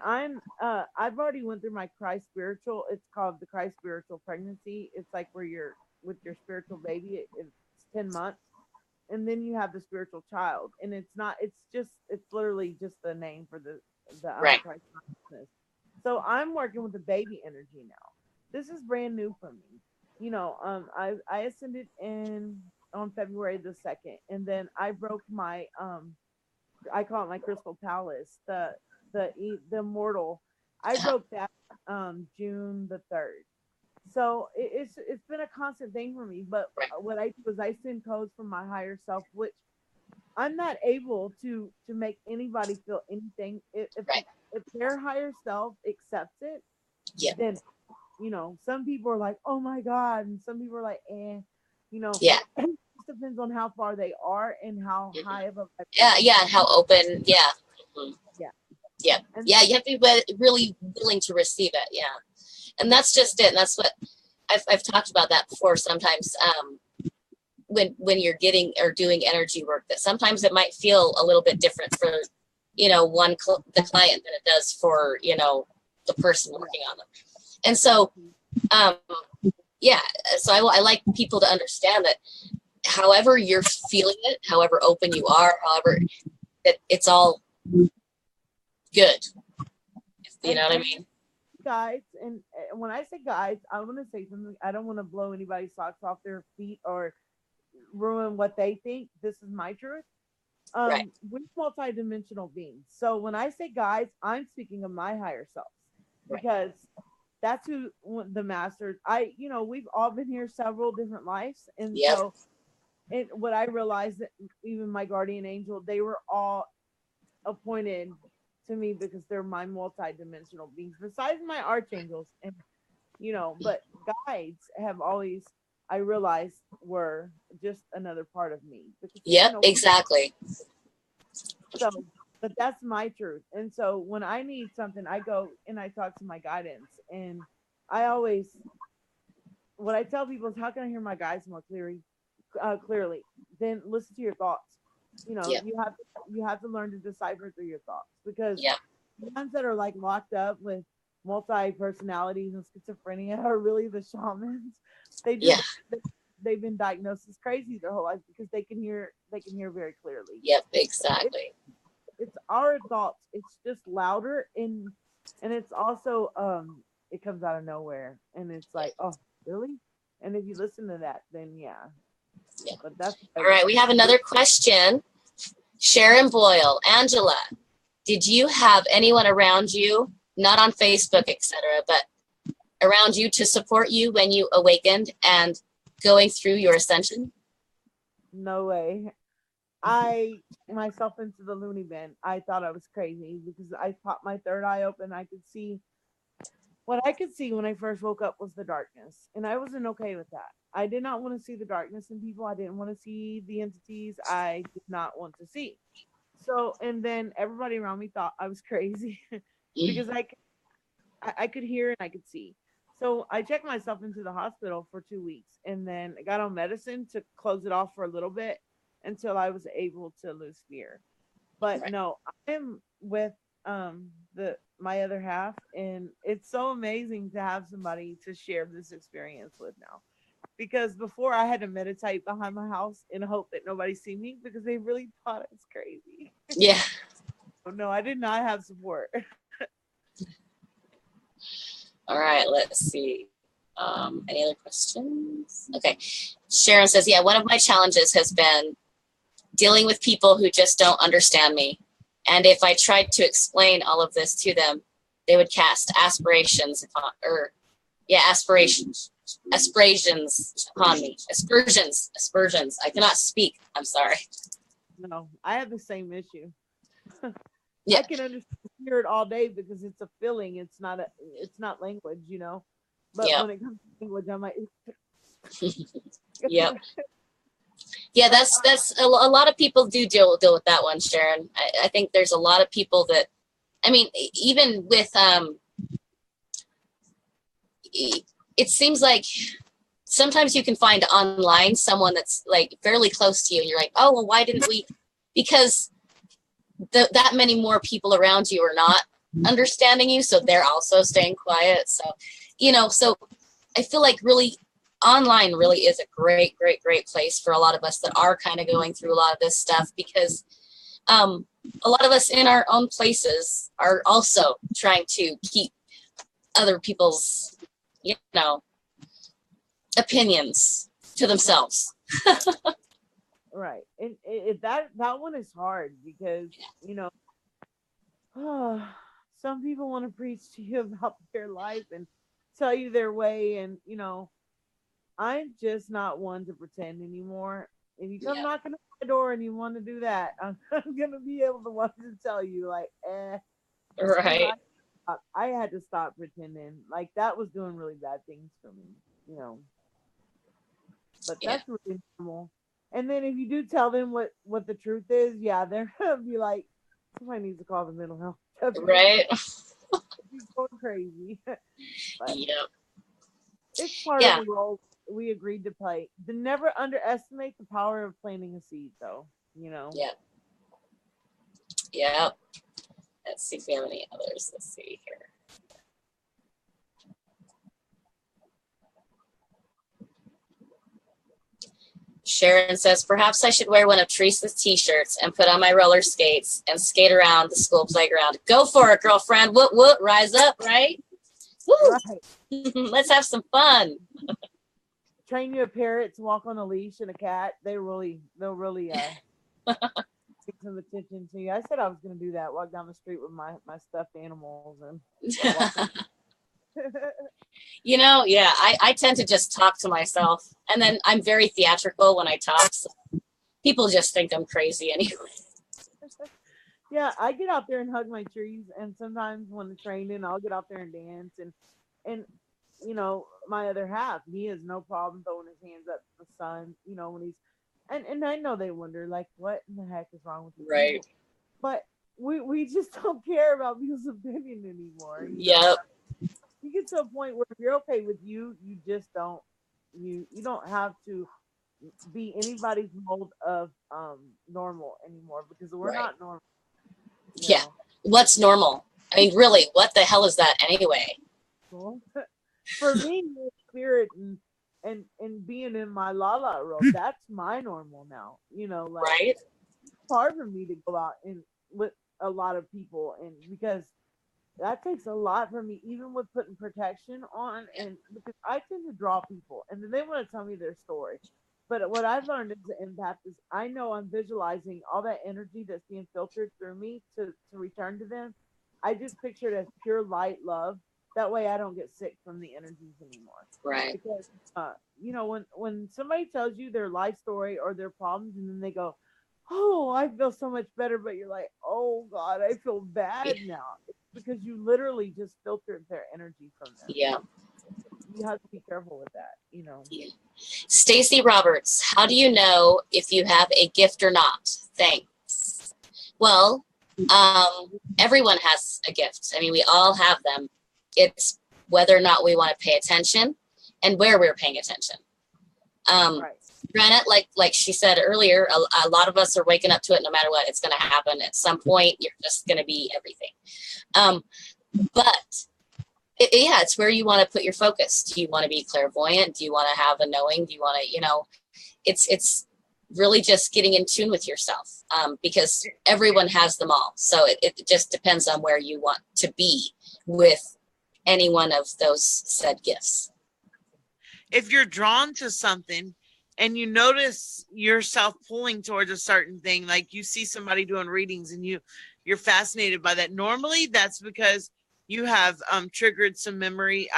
I've already went through my Christ spiritual. It's called the Christ spiritual pregnancy. It's like where you're with your spiritual baby. It's 10 months. And then you have the spiritual child, and it's literally just the name for the right. Christ consciousness. So I'm working with the baby energy now. This is brand new for me. I ascended on February the 2nd, and then I broke my I call it my crystal palace, the immortal. I broke that June the 3rd. So it's been a constant thing for me. But what I do is I send codes from my higher self, which I'm not able to make anybody feel anything. If their higher self accepts it, then some people are like, oh my God, and some people are like, eh, Yeah. It depends on how far they are and how high of a and how open. Yeah. Mm-hmm. Yeah. You have to be really willing to receive it. Yeah. And that's just it. And that's what I've talked about that before. Sometimes when you're getting or doing energy work, that sometimes it might feel a little bit different for, the client than it does for, the person working on them. And so, yeah, so I like people to understand that however you're feeling it, however open you are, however, that it's all good. You know what I mean? Guys, and when I say guys, I want to say something. I don't want to blow anybody's socks off their feet or ruin what they think. This is my truth. Right. We're multidimensional beings. So when I say guys, I'm speaking of my higher selves Right. because that's who the masters. We've all been here several different lives, and Yep. so and what I realized that even my guardian angel, they were all appointed to me because they're my multi-dimensional beings besides my archangels, and but guides have always, I realized, were just another part of me because Yep, exactly. so but that's my truth. And so when I need something, I go and I talk to my guidance, and I always, what I tell people is, how can I hear my guides more clearly? Then listen to your thoughts. Yep. You have to learn to decipher through your thoughts, because Yep. the ones that are like locked up with multi personalities and schizophrenia are really the shamans. They just they've been diagnosed as crazy their whole life because they can hear very clearly. Yep, exactly. It's our thoughts. It's just louder, and it's also it comes out of nowhere, and it's like, oh really? And if you listen to that, then yeah. But that's all right. We have another question. Sharon Boyle, Angela, did you have anyone around you, not on Facebook, etc., but around you to support you when you awakened and going through your ascension? No way. I took myself into the loony bin. I thought I was crazy because I popped my third eye open. I could see what I could see when I first woke up was the darkness, and I wasn't okay with that. I did not want to see the darkness in people. I didn't want to see the entities I did not want to see. So, and then everybody around me thought I was crazy because I could hear and I could see. So I checked myself into the hospital for 2 weeks, and then I got on medicine to close it off for a little bit until I was able to lose fear. But no, I am with the my other half, and it's so amazing to have somebody to share this experience with now. Because before I had to meditate behind my house in hope that nobody see me because they really thought I was crazy. Yeah. No, I did not have support. All right, let's see. Any other questions? Okay. Sharon says, yeah, one of my challenges has been dealing with people who just don't understand me. And if I tried to explain all of this to them, they would cast aspirations upon me. Aspersions. I cannot speak. I'm sorry. No, I have the same issue. Yeah. I can understand spirit all day because it's a feeling. It's not language, But when it comes to language, I'm like, yep. Yeah, that's a lot of people do deal with that one, Sharon. I think there's a lot of people that, I mean, even with it seems like sometimes you can find online someone that's like fairly close to you, and you're like, oh well, why didn't we? Because that many more people around you are not understanding you, so they're also staying quiet. So so I feel like really online really is a great place for a lot of us that are kind of going through a lot of this stuff, because a lot of us in our own places are also trying to keep other people's opinions to themselves. right. And that one is hard because some people want to preach to you about their life and tell you their way, and I'm just not one to pretend anymore. If you come knocking on my door and you want to do that, I'm gonna be able to want to tell you, like, Right. I had to stop pretending. Like, that was doing really bad things for me, But that's really normal. And then if you do tell them what the truth is, they're gonna be like, somebody needs to call the mental health. Right. He's going crazy. But Yep. it's part of the role we agreed to play. To never underestimate the power of planting a seed, though. Yeah. Yeah. Let's see if we have any others. Let's see here. Sharon says, perhaps I should wear one of Teresa's t-shirts and put on my roller skates and skate around the school playground. Go for it, girlfriend. Whoop, whoop, rise up, right? Woo! Right. Let's have some fun. Train you a parrot to walk on a leash and a cat. They'll really take some attention to you. I said I was going to do that. Walk down the street with my stuffed animals and You know, yeah, I tend to just talk to myself, and then I'm very theatrical when I talk. So people just think I'm crazy anyway. Yeah, I get out there and hug my trees, and sometimes when it's raining, I'll get out there and dance. And you know, my other half, he has no problem throwing his hands up to the sun. You know, when he's and I know they wonder like, what in the heck is wrong with you? Right. People? But we just don't care about people's opinion anymore. Yep. You get to a point where if you're okay with you, you just don't you don't have to be anybody's mold of normal anymore, because we're not normal. Yeah. What's normal? I mean, really, what the hell is that anyway? For me, spirit and being in my la la world, that's my normal now. You know, like right. It's hard for me to go out and with a lot of people, and because that takes a lot for me, even with putting protection on, and because I tend to draw people, and then they want to tell me their story. But what I've learned as an empath is I know I'm visualizing all that energy that's being filtered through me to return to them. I just picture it as pure light love. That way I don't get sick from the energies anymore. Right. Because, you know, when somebody tells you their life story or their problems, and then they go, oh, I feel so much better. But you're like, oh, God, I feel bad now. It's because you literally just filtered their energy from them. Yeah. You have to be careful with that, you know. Yeah. Stacy Roberts, how do you know if you have a gift or not? Thanks. Well, everyone has a gift. I mean, we all have them. It's whether or not we want to pay attention and where we're paying attention. Right. Granted, like she said earlier, a lot of us are waking up to it no matter what. It's going to happen at some point. You're just going to be everything. But it's where you want to put your focus. Do you want to be clairvoyant? Do you want to have a knowing? Do you want to, you know, it's really just getting in tune with yourself, because everyone has them all. So it just depends on where you want to be with any one of those said gifts. If you're drawn to something and you notice yourself pulling towards a certain thing, like you see somebody doing readings and you're fascinated by that, normally that's because you have triggered some memory.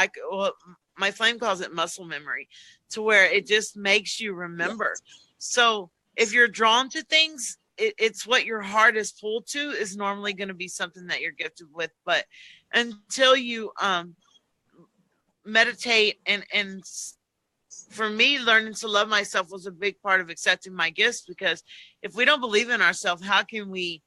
My flame calls it muscle memory, to where it just makes you remember. So if you're drawn to things, it's what your heart is pulled to is normally going to be something that you're gifted with. But until you meditate and for me, learning to love myself was a big part of accepting my gifts, because if we don't believe in ourselves, how can we,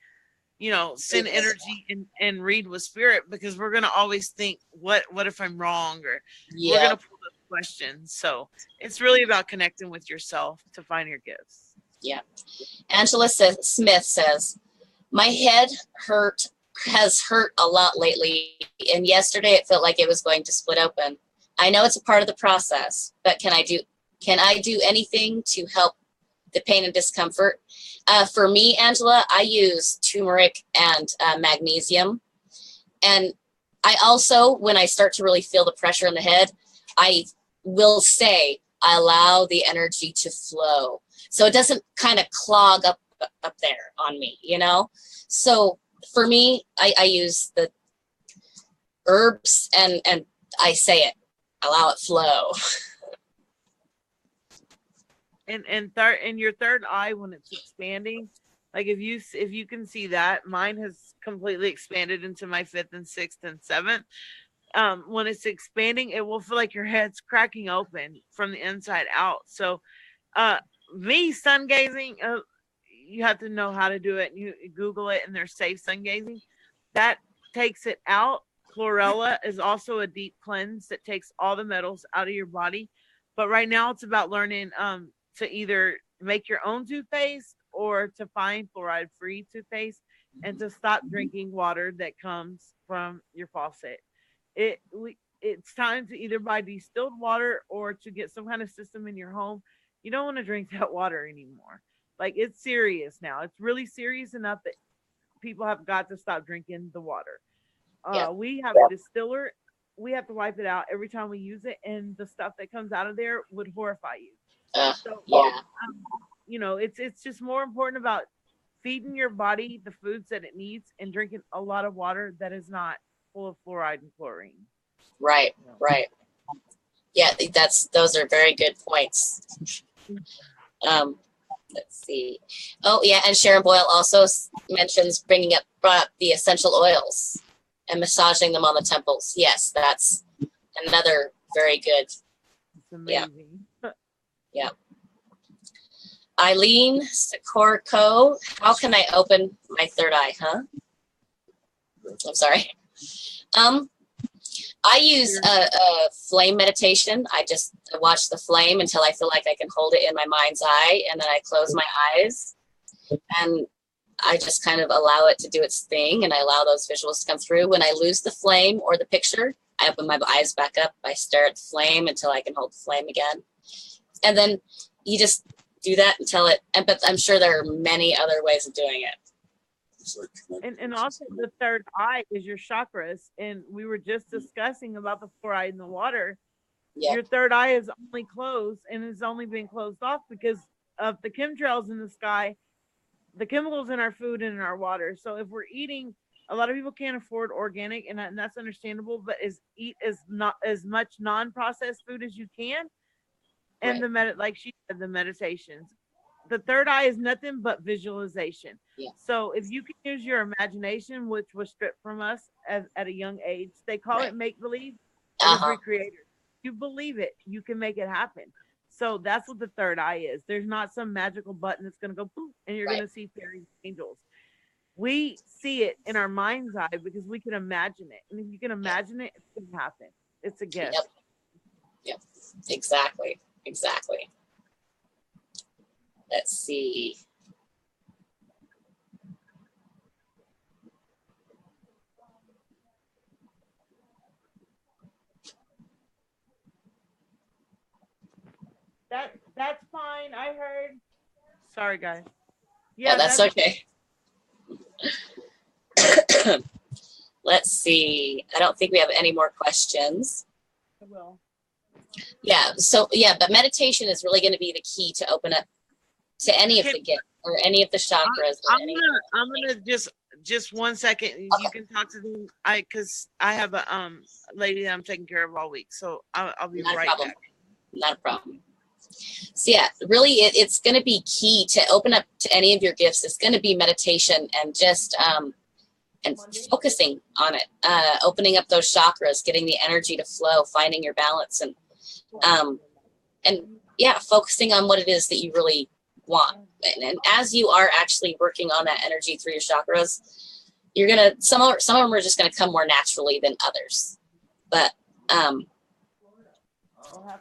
you know, send energy and read with spirit? Because we're going to always think, what if I'm wrong? Or we're going to pull those questions. So it's really about connecting with yourself to find your gifts. Yeah. Angela Smith says, my head has hurt a lot lately. And yesterday it felt like it was going to split open. I know it's a part of the process, but can I do anything to help the pain and discomfort? For me, Angela, I use turmeric and magnesium. And I also, when I start to really feel the pressure in the head, I will say, I allow the energy to flow. So it doesn't kind of clog up there on me, you know? So for me, I use the herbs and I say it, allow it flow. And your third eye, when it's expanding, like if you can see that, mine has completely expanded into my fifth and sixth and seventh. When it's expanding, it will feel like your head's cracking open from the inside out. So me sun gazing, you have to know how to do it. You Google it, and there's safe sun gazing that takes it out. Chlorella is also a deep cleanse that takes all the metals out of your body. But right now it's about learning to either make your own toothpaste or to find fluoride-free toothpaste, and to stop drinking water that comes from your faucet. It's time to either buy distilled water or to get some kind of system in your home you don't want to drink that water anymore. Like, it's serious now. It's really serious enough that people have got to stop drinking the water. Yeah. We have a distiller. We have to wipe it out every time we use it, and the stuff that comes out of there would horrify you. So, Yeah. it's just more important about feeding your body the foods that it needs and drinking a lot of water that is not full of fluoride and chlorine. Right. Right. Yeah, those are very good points. Let's see. Oh, yeah, and Sharon Boyle also mentions brought up the essential oils and massaging them on the temples. Yes, that's another very good. It's amazing. Yeah. Eileen Sikorko, how can I open my third eye, huh? I'm sorry. I use a flame meditation. I just watch the flame until I feel like I can hold it in my mind's eye, and then I close my eyes, and I just kind of allow it to do its thing, and I allow those visuals to come through. When I lose the flame or the picture, I open my eyes back up. I stare at the flame until I can hold the flame again. And then you just do that until but I'm sure there are many other ways of doing it. And also the third eye is your chakras, and we were just discussing about the fluoride in the water. Yeah. Your third eye is only closed, and it's only being closed off because of the chemtrails in the sky, the chemicals in our food and in our water. So if we're eating, a lot of people can't afford organic, and that's understandable, but eat not as much non-processed food as you can, and right. like she said, the meditations. The third eye is nothing but visualization. Yeah. So if you can use your imagination, which was stripped from us at a young age, they call it make believe. It was recreated. You believe it, you can make it happen. So that's what the third eye is. There's not some magical button that's going to go boom, and you're going to see fairies and angels. We see it in our mind's eye because we can imagine it. And if you can imagine it, it's going to happen. It's a gift. Yep. Exactly. Let's see. That's fine. I heard. Sorry, guys. Yeah, that's okay. Let's see. I don't think we have any more questions. I will. Yeah. So but meditation is really going to be the key to open up to any of the gifts or any of the chakras. I'm gonna just 1 second. Okay. You can talk to them. Because I have a lady that I'm taking care of all week, so I'll be right back. Not a problem. So yeah, really, it's going to be key to open up to any of your gifts. It's going to be meditation and just and focusing on it, opening up those chakras, getting the energy to flow, finding your balance, and focusing on what it is that you really want. And as you are actually working on that energy through your chakras, you're gonna some of them are just gonna come more naturally than others. But the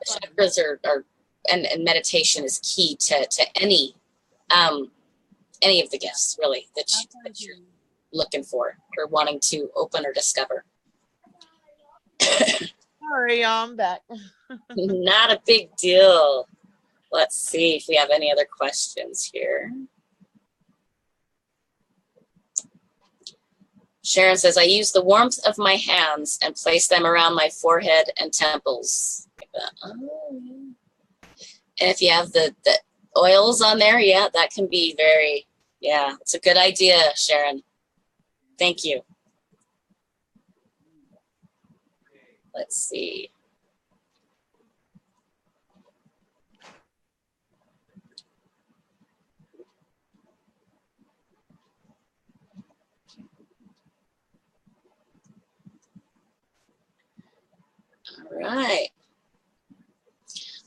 chakras are and meditation is key to any of the gifts really that you're looking for or wanting to open or discover. Sorry, I'm back. Not a big deal. Let's see if we have any other questions here. Sharon says, I use the warmth of my hands and place them around my forehead and temples. And if you have the oils on there, that can be it's a good idea, Sharon. Thank you. Let's see. All right.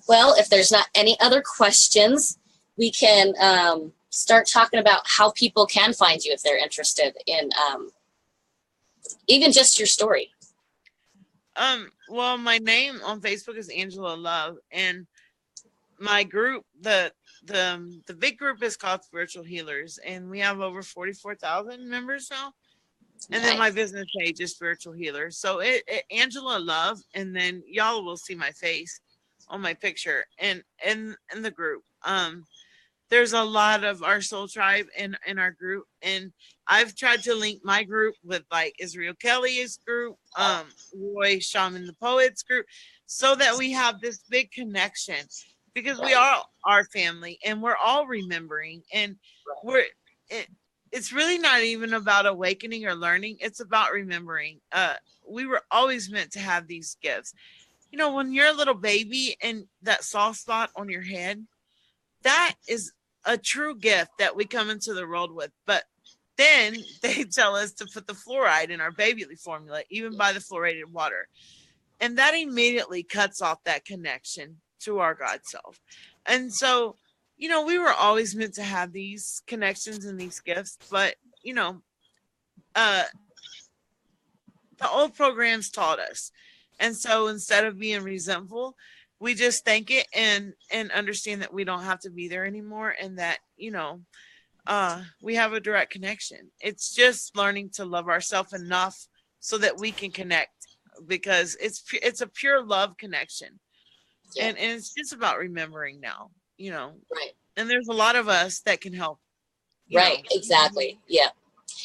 Well, if there's not any other questions, we can start talking about how people can find you if they're interested in even just your story. Well, my name on Facebook is Angela Love, and my group, the big group is called Spiritual Healers, and we have over 44,000 members now. And then my business page is Spiritual Healers. So it Angela Love, and then y'all will see my face. on my picture and in the group. There's a lot of our soul tribe in our group, and I've tried to link my group with like Israel Kelly's group, Roy Shaman the Poet's group, so that we have this big connection, because we are our family and we're all remembering, and we're it, it's really not even about awakening or learning, it's about remembering. We were always meant to have these gifts. You know, when you're a little baby and that soft spot on your head, that is a true gift that we come into the world with. But then they tell us to put the fluoride in our baby formula, even by the fluoridated water. And that immediately cuts off that connection to our God self. And so, you know, we were always meant to have these connections and these gifts, but, you know, uh, the old programs taught us. And so instead of being resentful, we just thank it and understand that we don't have to be there anymore, and that, you know, we have a direct connection. It's just learning to love ourselves enough so that we can connect, because it's a pure love connection. Yeah. And it's just about remembering now, you know. Right. And there's a lot of us that can help. Right. Know. Exactly. Yeah.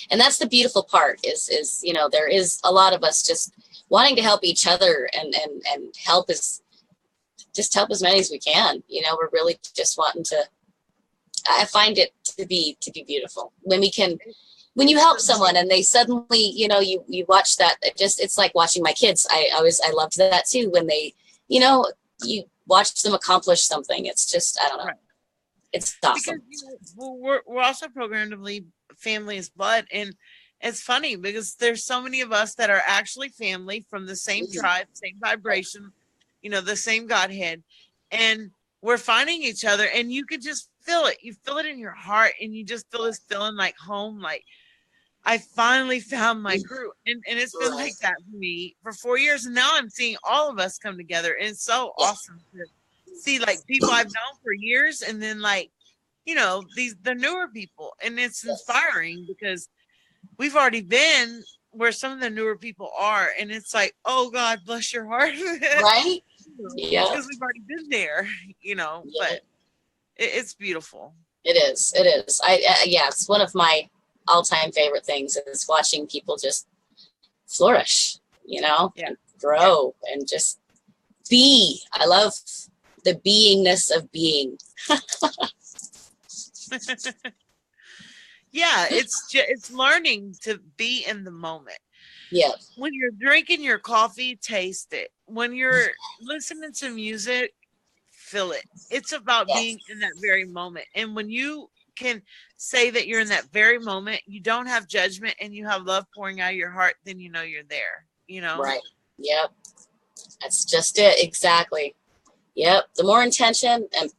And that's the beautiful part is, you know, there is a lot of us just wanting to help each other and help as just help as many as we can. You know, we're really just wanting to, I find it to be beautiful when we can, when you help someone and they suddenly, you know, you watch that, it's like watching my kids. I loved that too. When they, you know, you watch them accomplish something. It's just, I don't know. Right. It's awesome. Because, you know, we're also programmed to believe family is blood. And it's funny because there's so many of us that are actually family from the same tribe, same vibration, you know, the same Godhead. And we're finding each other, and you can just feel it. You feel it in your heart, and you just feel this feeling like home, like I finally found my group. And it's been like that for me for 4 years. And now I'm seeing all of us come together. And it's so awesome to see like people I've known for years, and then like, you know, the newer people. And it's inspiring because we've already been where some of the newer people are, and it's like, oh God, bless your heart. Right. Yeah. Because we've already been there, you know. Yeah. But it's beautiful. It is. Yeah, it's one of my all-time favorite things is watching people just flourish, you know, and grow and just be. I love the beingness of being. Yeah, it's learning to be in the moment. Yeah. When you're drinking your coffee, taste it. When you're listening to music, feel it. It's about being in that very moment. And when you can say that you're in that very moment, you don't have judgment, and you have love pouring out of your heart, then you know you're there, you know? Right. Yep. That's just it. Exactly. Yep. The more intention and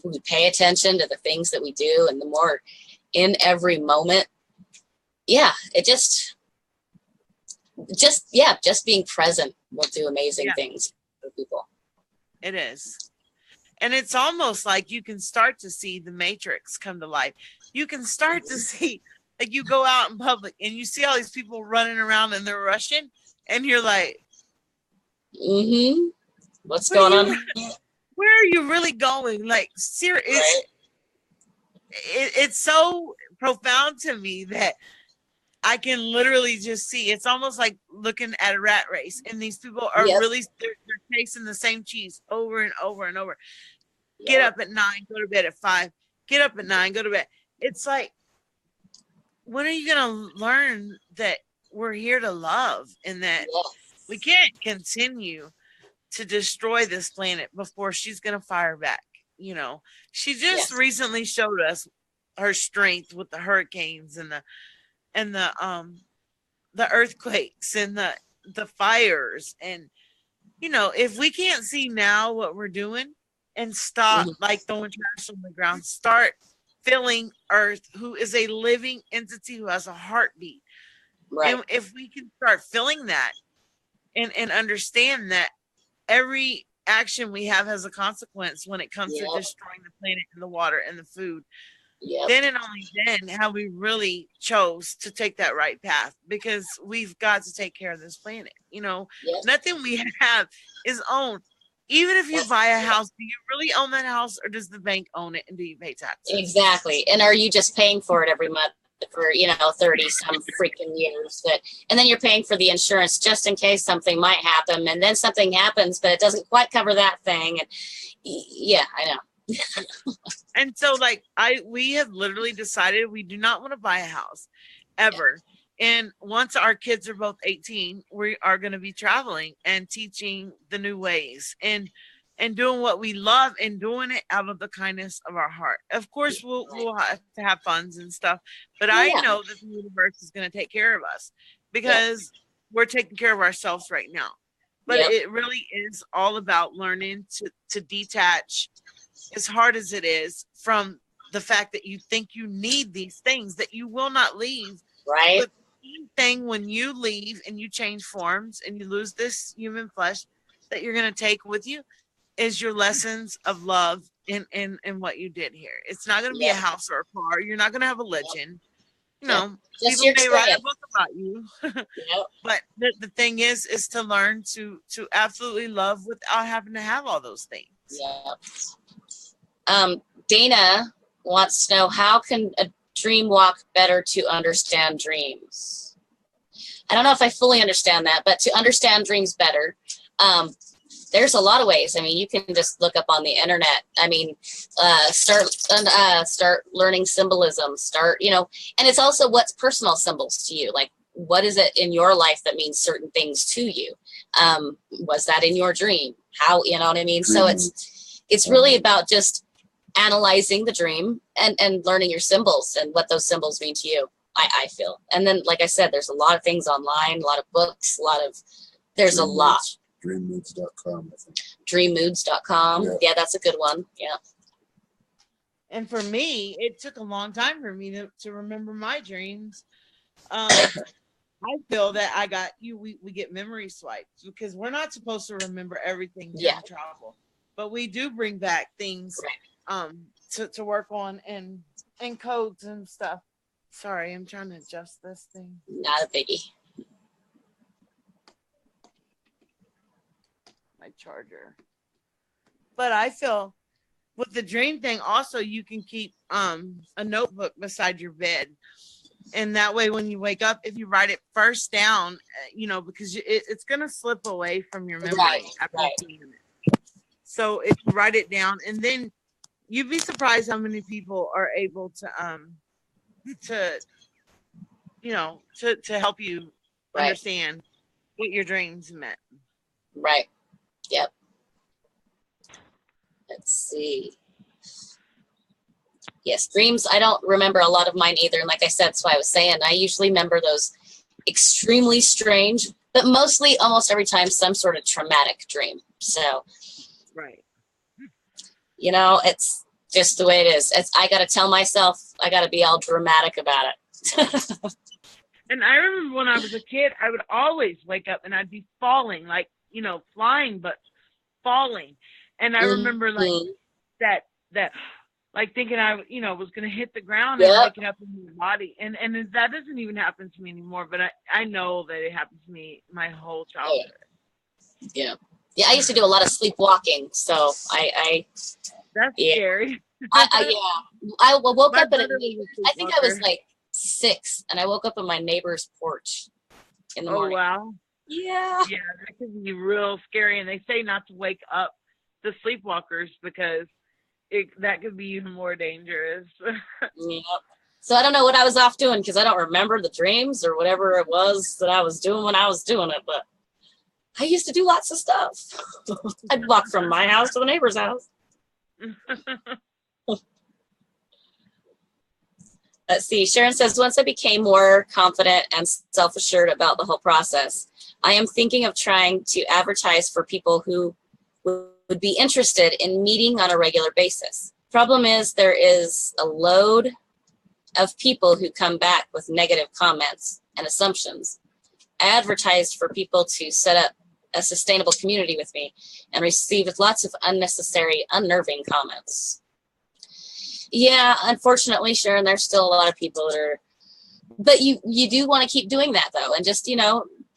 we pay attention to the things that we do, and the more in every moment, it just being present will do amazing things for people. It is. And it's almost like you can start to see the matrix come to life. You can start to see, like, you go out in public and you see all these people running around and they're rushing, and you're like, what's going on? Where are you really going? Like, seriously, right? It's so profound to me that I can literally just see. It's almost like looking at a rat race, and these people are really they're chasing the same cheese over and over and over. Get up at 9, go to bed at 5. Get up at 9, go to bed. It's like, when are you gonna learn that we're here to love, and that we can't continue to destroy this planet before she's gonna fire back? You know, she just recently showed us her strength with the hurricanes and the earthquakes and the fires. And, you know, if we can't see now what we're doing and stop like throwing trash on the ground, start feeling Earth, who is a living entity who has a heartbeat. Right. And if we can start feeling that and understand that every action we have has a consequence when it comes to destroying the planet and the water and the food, then and only then have we really chose to take that right path, because we've got to take care of this planet. You know, nothing we have is owned. Even if you That's, buy a house, do you really own that house, or does the bank own it, and do you pay taxes? exactly. And are you just paying for it every month for, 30 some freaking years? And then you're paying for the insurance just in case something might happen. And then something happens, but it doesn't quite cover that thing. And yeah, I know. And so, like, we have literally decided we do not want to buy a house ever. And once our kids are both 18, we are going to be traveling and teaching the new ways and doing what we love and doing it out of the kindness of our heart. Of course, we'll have to have funds and stuff, but I Yeah. know that the universe is going to take care of us because we're taking care of ourselves right now. But it really is all about learning to detach, as hard as it is, from the fact that you think you need these things that you will not leave. Right. But the thing when you leave and you change forms and you lose this human flesh that you're going to take with you is your lessons of love in what you did here. It's not going to be a house or a car. You're not going to have a legend. You know, just people your may write a experience. book about you. But the thing is to learn to absolutely love without having to have all those things. Dana wants to know, how can a dream walk better to understand dreams? I don't know if I fully understand that, but to understand dreams better, there's a lot of ways. I mean, you can just look up on the internet. I mean, start learning symbolism, and it's also what's personal symbols to you. Like, what is it in your life that means certain things to you? Was that in your dream? How, you know what I mean? So it's really about just analyzing the dream and learning your symbols and what those symbols mean to you, I feel. And then, like I said, there's a lot of things online, a lot of books, there's a lot. Dreammoods.com, I think. Dreammoods.com. Yeah, that's a good one. Yeah. And for me, it took a long time for me to remember my dreams. I feel that we get memory swipes because we're not supposed to remember everything during travel, but we do bring back things to work on and codes and stuff. Sorry, I'm trying to adjust this thing. Not a biggie. My charger. But I feel with the dream thing also, you can keep a notebook beside your bed, and that way when you wake up, if you write it first down, because it's gonna slip away from your memory after seeing it. So if you write it down, and then you'd be surprised how many people are able to help you understand what your dreams meant. Right. Yep. Let's see. Yes, dreams. I don't remember a lot of mine either. And like I said, that's why I was saying, I usually remember those extremely strange, but mostly almost every time some sort of traumatic dream. So, it's just the way it is. I got to tell myself, I got to be all dramatic about it. And I remember when I was a kid, I would always wake up and I'd be falling, like, flying, but falling. And I remember that like thinking I, was going to hit the ground and waking up in my body. And that doesn't even happen to me anymore, but I know that it happened to me my whole childhood. Yeah. I used to do a lot of sleepwalking. So that's scary. I woke up I think I was like 6, and I woke up on my neighbor's porch in the morning. Oh, wow. Yeah, that can be real scary. And they say not to wake up the sleepwalkers because that could be even more dangerous. Yep. So I don't know what I was off doing because I don't remember the dreams or whatever it was that I was doing when I was doing it. But I used to do lots of stuff. I'd walk from my house to the neighbor's house. Let's see. Sharon says, once I became more confident and self-assured about the whole process, I am thinking of trying to advertise for people who would be interested in meeting on a regular basis. Problem is, there is a load of people who come back with negative comments and assumptions. I advertised for people to set up a sustainable community with me and received lots of unnecessary, unnerving comments. Yeah, unfortunately, Sharon, there's still a lot of people that are, but you do want to keep doing that though. And just,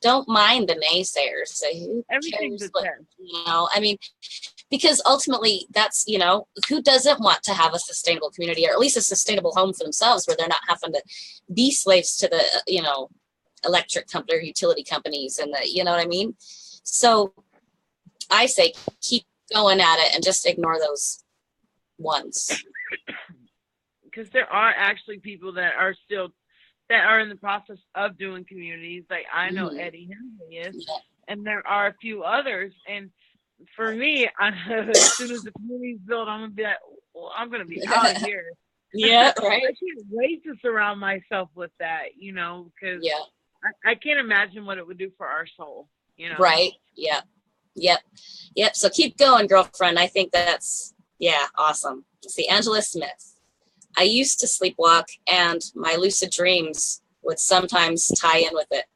don't mind the naysayers. Say, who Everything's cares a what, test. I mean, because ultimately that's, who doesn't want to have a sustainable community, or at least a sustainable home for themselves, where they're not having to be slaves to the, electric company or utility companies and the, you know what I mean? So I say keep going at it and just ignore those ones. Because there are actually people that are in the process of doing communities. Like I know Eddie Henry is, and there are a few others. And for me, as soon as the community's built, I'm gonna be like, well, I'm gonna be out of here. Yeah, right. I can't wait to surround myself with that, because I can't imagine what it would do for our soul, Right. Yep. So keep going, girlfriend. I think that's, awesome. See, Angela Smith. I used to sleepwalk, and my lucid dreams would sometimes tie in with it.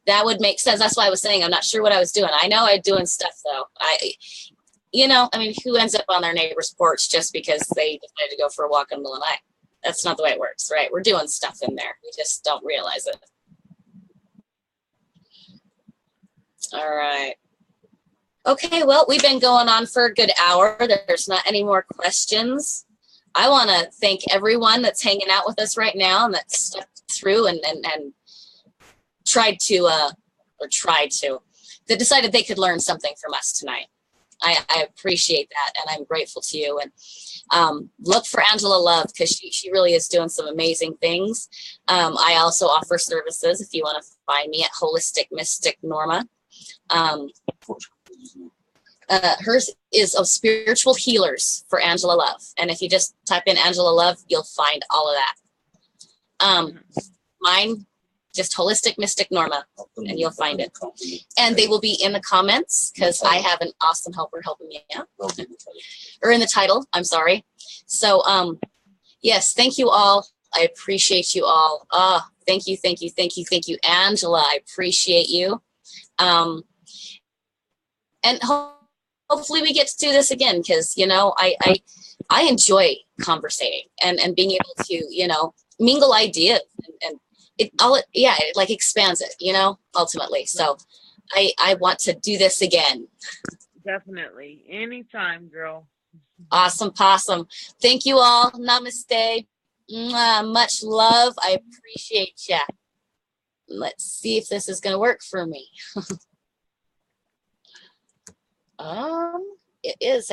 That would make sense. That's why I was saying I'm not sure what I was doing. I know I'm doing stuff though. Who ends up on their neighbor's porch just because they decided to go for a walk in the middle of the night? That's not the way it works, right? We're doing stuff in there. We just don't realize it. All right. Okay, well, we've been going on for a good hour. There's not any more questions. I want to thank everyone that's hanging out with us right now and that stuck through and that decided they could learn something from us tonight. I appreciate that, and I'm grateful to you. And look for Angela Love, because she really is doing some amazing things. I also offer services if you want to find me at Wholistic Mystic Norma. Hers is of spiritual healers for Angela Love. And if you just type in Angela Love, you'll find all of that. Mine, just Holistic Mystic Norma, and you'll find it. And they will be in the comments, because I have an awesome helper helping me out. Or in the title, I'm sorry. So, yes, thank you all. I appreciate you all. Thank you, Angela. I appreciate you. And hopefully we get to do this again, because, I enjoy conversating and being able to, mingle ideas and it like expands it, ultimately. So I want to do this again. Definitely. Anytime, girl. Awesome possum. Thank you all. Namaste. Mwah. Much love. I appreciate ya. Let's see if this is going to work for me. It is.